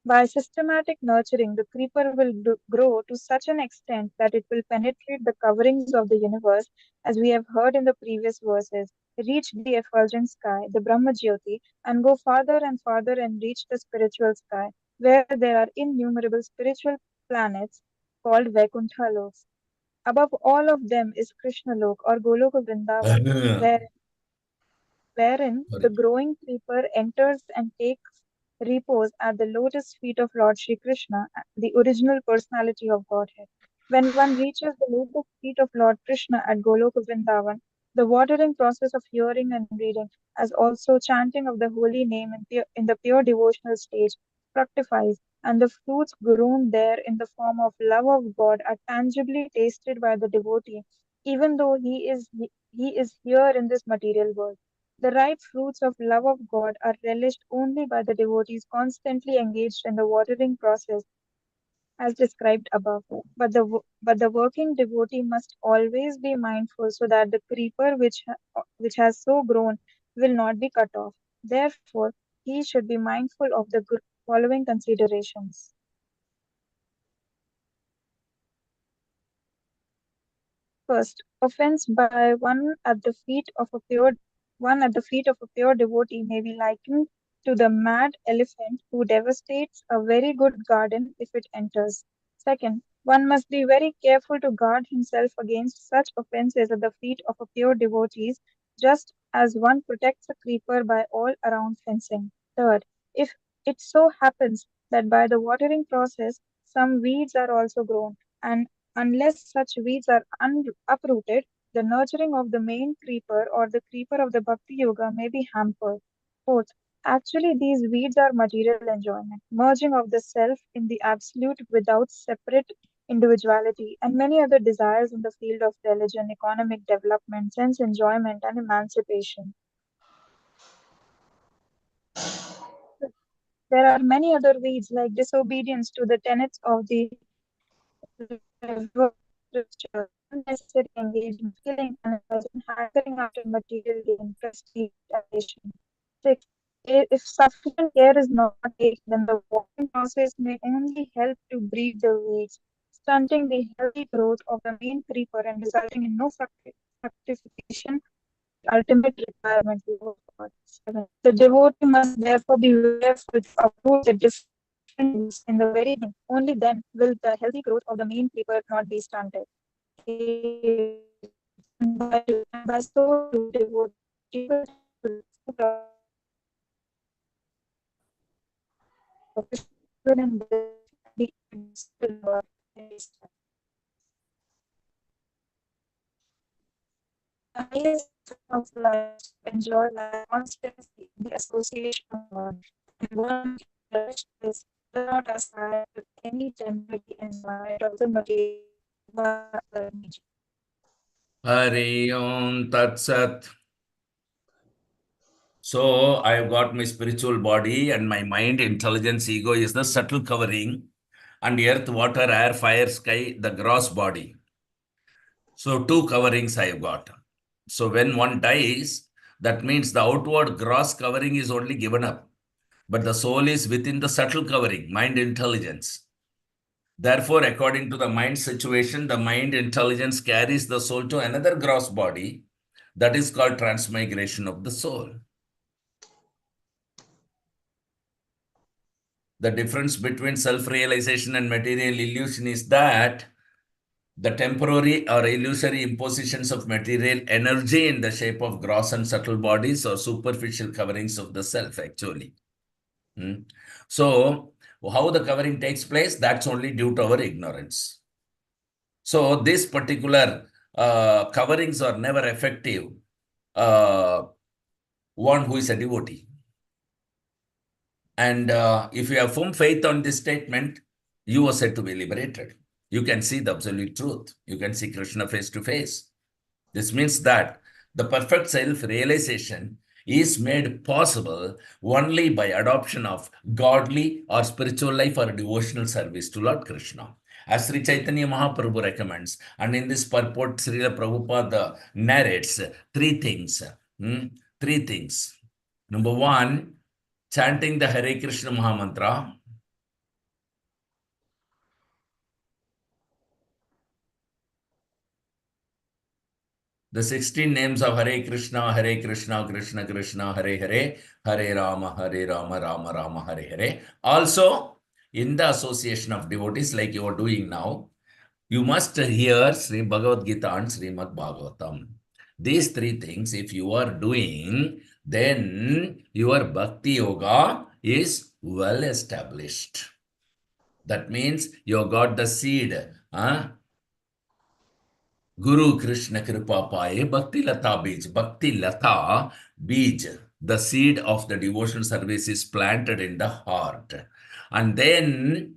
S7: By systematic nurturing, the creeper will grow to such an extent that it will penetrate the coverings of the universe, as we have heard in the previous verses, reach the effulgent sky, the Brahma Jyoti, and go farther and farther and reach the spiritual sky, where there are innumerable spiritual planets called Vaikuntha loks. Above all of them is Krishna lok or Goloka Vrindavan, where wherein the
S2: Sorry.
S7: growing creeper enters and takes repose at the lotus feet of Lord Sri Krishna, the original personality of Godhead. When one reaches the lotus feet of Lord Krishna at Goloka Vrindavan, the watering process of hearing and reading, as also chanting of the holy name in the pure devotional stage, fructifies, and the fruits grown there in the form of love of God are tangibly tasted by the devotee, even though he is here in this material world. The ripe fruits of love of God are relished only by the devotees constantly engaged in the watering process as described above. But the working devotee must always be mindful so that the creeper which has so grown will not be cut off. Therefore, he should be mindful of the following considerations. First, offense by one at the feet of a pure devotee may be likened to the mad elephant who devastates a very good garden if it enters. Second, one must be very careful to guard himself against such offenses at the feet of a pure devotees, just as one protects a creeper by all around fencing. Third, if it so happens that by the watering process some weeds are also grown, and unless such weeds are uprooted, the nurturing of the main creeper or the creeper of the Bhakti Yoga may be hampered. Fourth, actually, these weeds are material enjoyment, merging of the self in the absolute without separate individuality, and many other desires in the field of religion, economic development, sense enjoyment, and emancipation. There are many other weeds like disobedience to the tenets of the revered scripture, unnecessary engagement, killing animals, and hankering after material gain, prestige, ambition. 6. If sufficient care is not taken, then the watering process may only help to breed the weeds, stunting the healthy growth of the main creeper and resulting in no fructification of the ultimate requirement of God. 7. The devotee must therefore be careful to uproot the different weeds in the very beginning. Only then will the healthy growth of the main creeper not be stunted. 8. And by so doing, the devotee will tend to the fruit of Krishna and bliss and be introduced to Lord in his time. The highest aim of life is to enjoy life constantly in the association of God, and one can relish this without aspiring to any temporary enjoyment of the material by other means.
S2: Hari Om Tat Sat. So I've got my spiritual body and my mind, intelligence, ego is the subtle covering, and earth, water, air, fire, sky, the gross body. So two coverings I've got. So when one dies, that means the outward gross covering is only given up, but the soul is within the subtle covering, mind, intelligence. Therefore, according to the mind situation, the mind intelligence carries the soul to another gross body, That is called transmigration of the soul. The difference between self-realization and material illusion is that the temporary or illusory impositions of material energy in the shape of gross and subtle bodies or superficial coverings of the self, actually. So, how the covering takes place, that's only due to our ignorance. So, this particular coverings are never effective. One who is a devotee. And if you have firm faith on this statement, you are said to be liberated. You can see the absolute truth. You can see Krishna face to face. This means that the perfect self-realization is made possible only by adoption of godly or spiritual life or devotional service to Lord Krishna. As Sri Chaitanya Mahaprabhu recommends, and in this purport, Srila Prabhupada narrates three things. Three things. Number one, chanting the Hare Krishna Mahamantra. The 16 names of Hare Krishna, Krishna Krishna, Hare Hare, Hare Rama, Rama Rama, Hare Hare. Also, in the association of devotees like you are doing now, you must hear Sri Bhagavad Gita and Srimad Bhagavatam. These three things, if you are doing, then your Bhakti Yoga is well established. That means you got the seed. Guru Krishna Kripa Paye Bhakti Lata Bij. Bhakti Lata Bij. The seed of the devotional service is planted in the heart. And then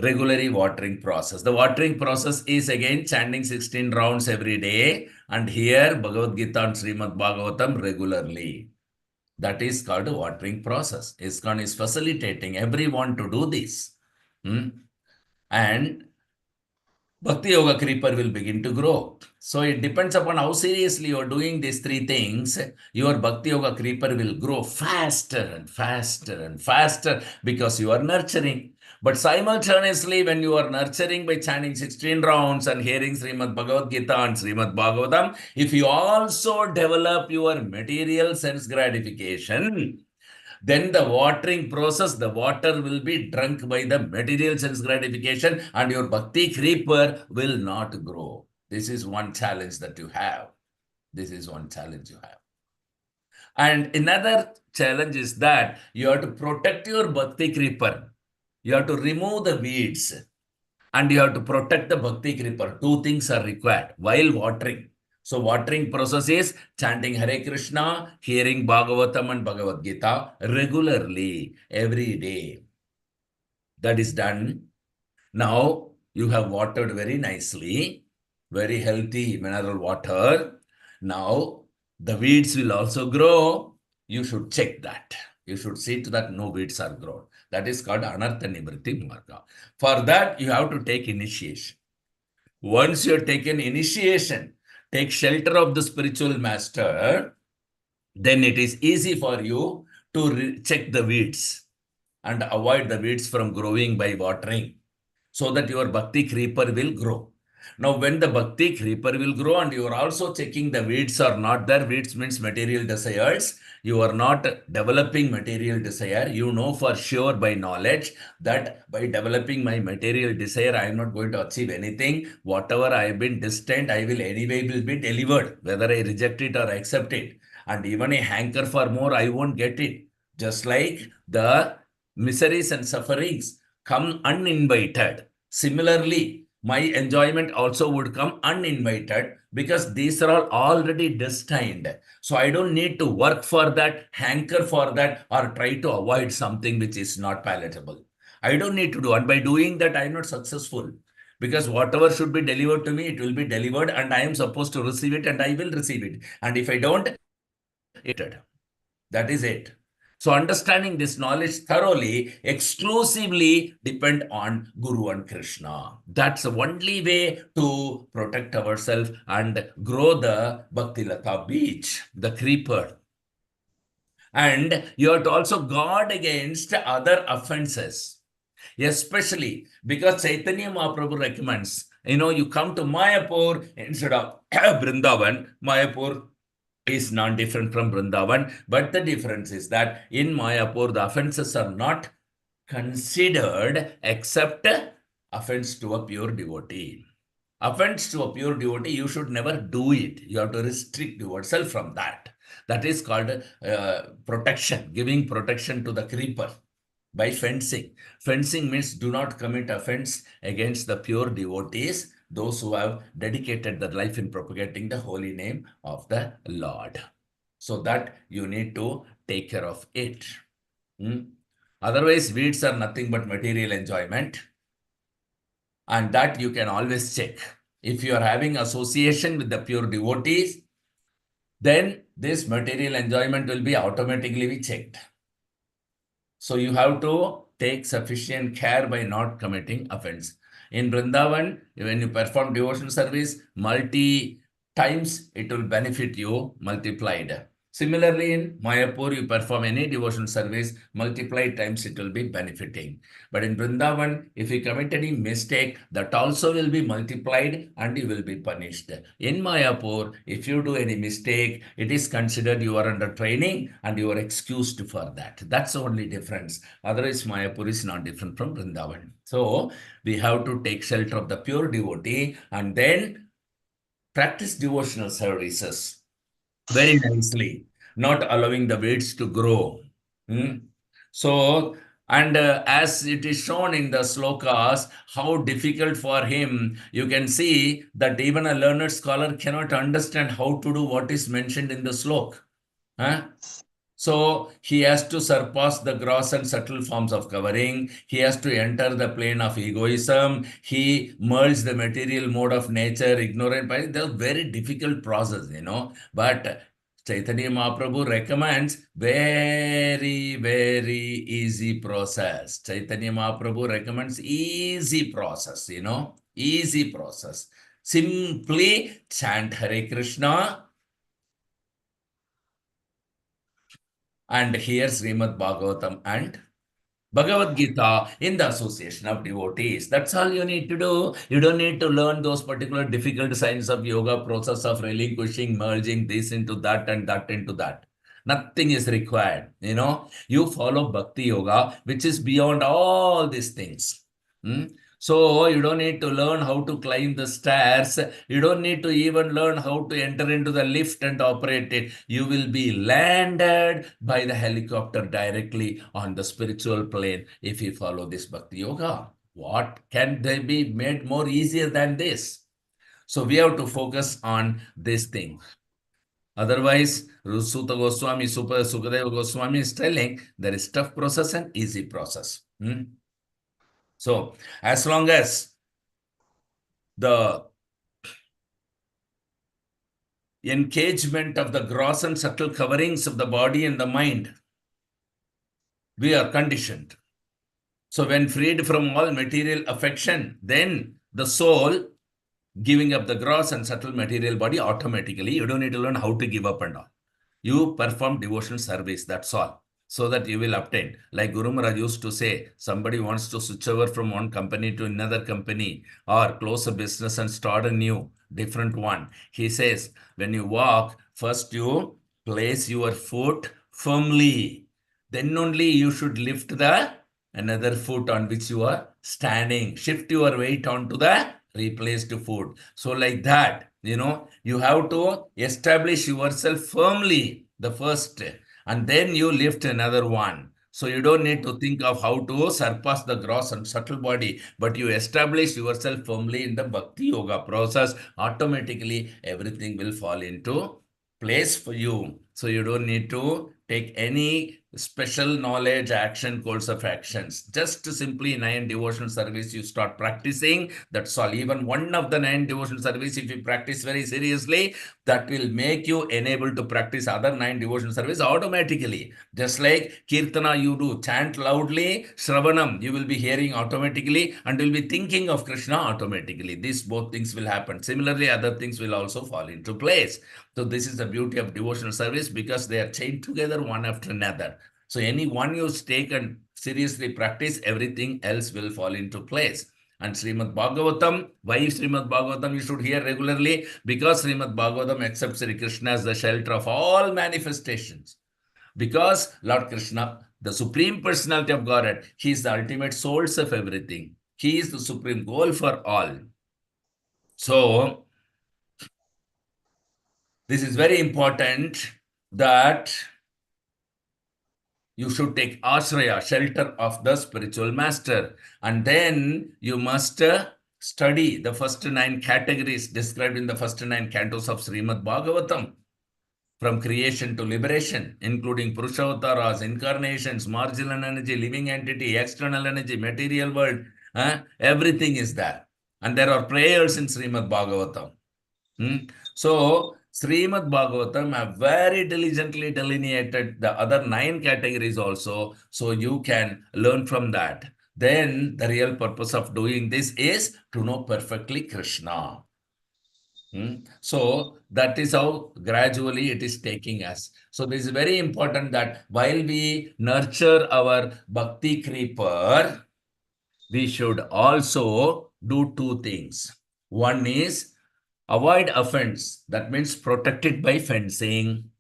S2: regularly watering process. The watering process is again chanting 16 rounds every day. And here Bhagavad Gita and Srimad Bhagavatam regularly. That is called a watering process. ISKCON is facilitating everyone to do this. And Bhakti Yoga Creeper will begin to grow. So it depends upon how seriously you are doing these three things. Your Bhakti Yoga Creeper will grow faster and faster and faster because you are nurturing. But simultaneously, when you are nurturing by chanting 16 rounds and hearing Srimad Bhagavad Gita and Srimad Bhagavatam, if you also develop your material sense gratification, then the watering process, the water will be drunk by the material sense gratification and your bhakti creeper will not grow. This is one challenge that you have. This is one challenge you have. And another challenge is that you have to protect your bhakti creeper. You have to remove the weeds and you have to protect the bhakti creeper. Two things are required while watering. So watering process is chanting Hare Krishna, hearing Bhagavatam and Bhagavad Gita regularly, every day. That is done. Now you have watered very nicely, very healthy mineral water. Now the weeds will also grow. You should check that. You should see to that no weeds are grown. That is called Anartha Nivritti Marga. For that, you have to take initiation. Once you have taken initiation, take shelter of the spiritual master, then it is easy for you to check the weeds and avoid the weeds from growing by watering so that your bhakti creeper will grow. Now, when the bhakti creeper will grow and you are also checking the weeds are not there, weeds means material desires, you are not developing material desire. You know for sure by knowledge that by developing my material desire, I am not going to achieve anything. Whatever I have been destined, I will anyway will be delivered, whether I reject it or accept it. And even a hanker for more, I won't get it. Just like the miseries and sufferings come uninvited. Similarly, my enjoyment also would come uninvited because these are all already destined. So I don't need to work for that, hanker for that, or try to avoid something which is not palatable. I don't need to do. And by doing that, I'm not successful. Because whatever should be delivered to me, it will be delivered and I am supposed to receive it and I will receive it. And if I don't, that is it. So understanding this knowledge thoroughly, exclusively depend on Guru and Krishna. That's the only way to protect ourselves and grow the Bhakti Lata Beach, the creeper. And you have to also guard against other offenses, especially because Chaitanya Mahaprabhu recommends, you come to Mayapur instead of Vrindavan. Mayapur is not different from Vrindavan, but the difference is that in Mayapur, the offenses are not considered except offense to a pure devotee. Offense to a pure devotee, you should never do it. You have to restrict yourself from that. That is called protection, giving protection to the creeper by fencing. Fencing means do not commit offense against the pure devotees, those who have dedicated their life in propagating the holy name of the Lord. So that you need to take care of it. Otherwise, weeds are nothing but material enjoyment. And that you can always check. If you are having association with the pure devotees, then this material enjoyment will be automatically be checked. So you have to take sufficient care by not committing offense. In Vrindavan, when you perform devotional service, multi times it will benefit you multiplied. Similarly, in Mayapur, you perform any devotional service, multiplied times it will be benefiting. But in Vrindavan, if you commit any mistake, that also will be multiplied and you will be punished. In Mayapur, if you do any mistake, it is considered you are under training and you are excused for that. That's the only difference. Otherwise, Mayapur is not different from Vrindavan. So, we have to take shelter of the pure devotee and then practice devotional services very nicely, not allowing the weeds to grow. So, and as it is shown in the slokas, how difficult for him, you can see that even a learned scholar cannot understand how to do what is mentioned in the slok. Huh? So he has to surpass the gross and subtle forms of covering. He has to enter the plane of egoism. He merged the material mode of nature, ignorant by the very difficult process, But Chaitanya Mahaprabhu recommends very, very easy process. Chaitanya Mahaprabhu recommends easy process, easy process. Simply chant Hare Krishna and hear Srimad Bhagavatam and Bhagavad Gita in the association of devotees. That's all you need to do. You don't need to learn those particular difficult signs of yoga process of relinquishing, merging this into that and that into that. Nothing is required. You follow Bhakti Yoga, which is beyond all these things. So you don't need to learn how to climb the stairs. You don't need to even learn how to enter into the lift and operate it. You will be landed by the helicopter directly on the spiritual plane if you follow this Bhakti Yoga. What can they be made more easier than this? So we have to focus on this thing. Otherwise, Suta Goswami, Sukadeva Goswami is telling there is tough process and easy process. So as long as the engagement of the gross and subtle coverings of the body and the mind, we are conditioned. So when freed from all material affection, then the soul giving up the gross and subtle material body automatically, you don't need to learn how to give up and all. You perform devotional service, that's all, so that you will obtain. Like Guru Maharaj used to say, somebody wants to switch over from one company to another company or close a business and start a new, different one. He says, when you walk, first you place your foot firmly. Then only you should lift the another foot on which you are standing. Shift your weight onto the replaced foot. So like that, you have to establish yourself firmly, the first, and then you lift another one. So you don't need to think of how to surpass the gross and subtle body, but you establish yourself firmly in the Bhakti Yoga process. Automatically, everything will fall into place for you. So you don't need to take any special knowledge, action, course of actions. Just simply 9 devotional service, you start practicing. That's all. Even one of the 9 devotional service, if you practice very seriously, that will make you enabled to practice other 9 devotional service automatically. Just like Kirtana, you do chant loudly, Shravanam, you will be hearing automatically and will be thinking of Krishna automatically. These both things will happen. Similarly, other things will also fall into place. So this is the beauty of devotional service because they are chained together one after another. So any one you take and seriously practice, everything else will fall into place. And Srimad Bhagavatam, why Srimad Bhagavatam you should hear regularly? Because Srimad Bhagavatam accepts Sri Krishna as the shelter of all manifestations. Because Lord Krishna, the Supreme Personality of Godhead, He is the ultimate source of everything. He is the supreme goal for all. So, this is very important that you should take ashraya, shelter of the spiritual master. And then you must study the first 9 categories described in the first 9 cantos of Srimad Bhagavatam. From creation to liberation, including Purushavattaras, incarnations, marginal energy, living entity, external energy, material world, everything is there. And there are prayers in Srimad Bhagavatam. So, Srimad Bhagavatam have very diligently delineated the other 9 categories also, so you can learn from that. Then, the real purpose of doing this is to know perfectly Krishna. So that is how gradually it is taking us. So this is very important that while we nurture our bhakti creeper, we should also do 2 things. One is avoid offense. That means protect it by fencing.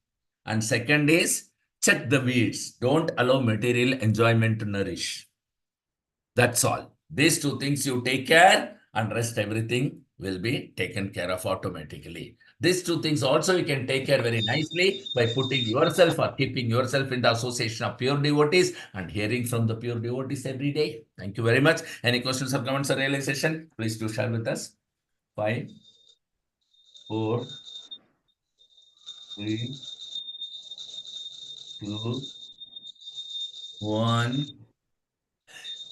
S2: And second is check the weeds. Don't allow material enjoyment to nourish. That's all. These 2 things you take care and rest everything will be taken care of automatically. These 2 things also you can take care very nicely by putting yourself or keeping yourself in the association of pure devotees and hearing from the pure devotees every day. Thank you very much. Any questions or comments or realization? Please do share with us. 5, 4, 3, 2, 1.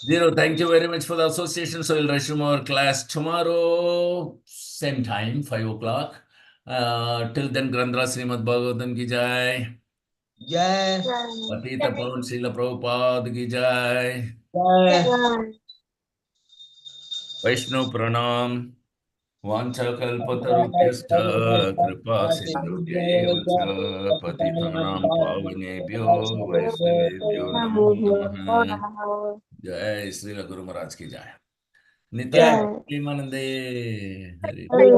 S2: 0. Thank you very much for the association. So we'll resume our class tomorrow, same time, 5 o'clock. Till then, Grandra Srimad Bhagavatam ki jai.
S6: Jai.
S2: Patita Pavan Srila Prabhupada ki jai.
S6: Jai.
S2: Vaishnav Pranam. Vancha kalpatarubhyascha kripa sindhubhyeva patitanam pavanebhyo vaishnavebhyo namo namaha. Jai Srila Guru Maharaj ki jai. Nitya
S6: Jai.
S2: Premanande Hari.
S6: Hari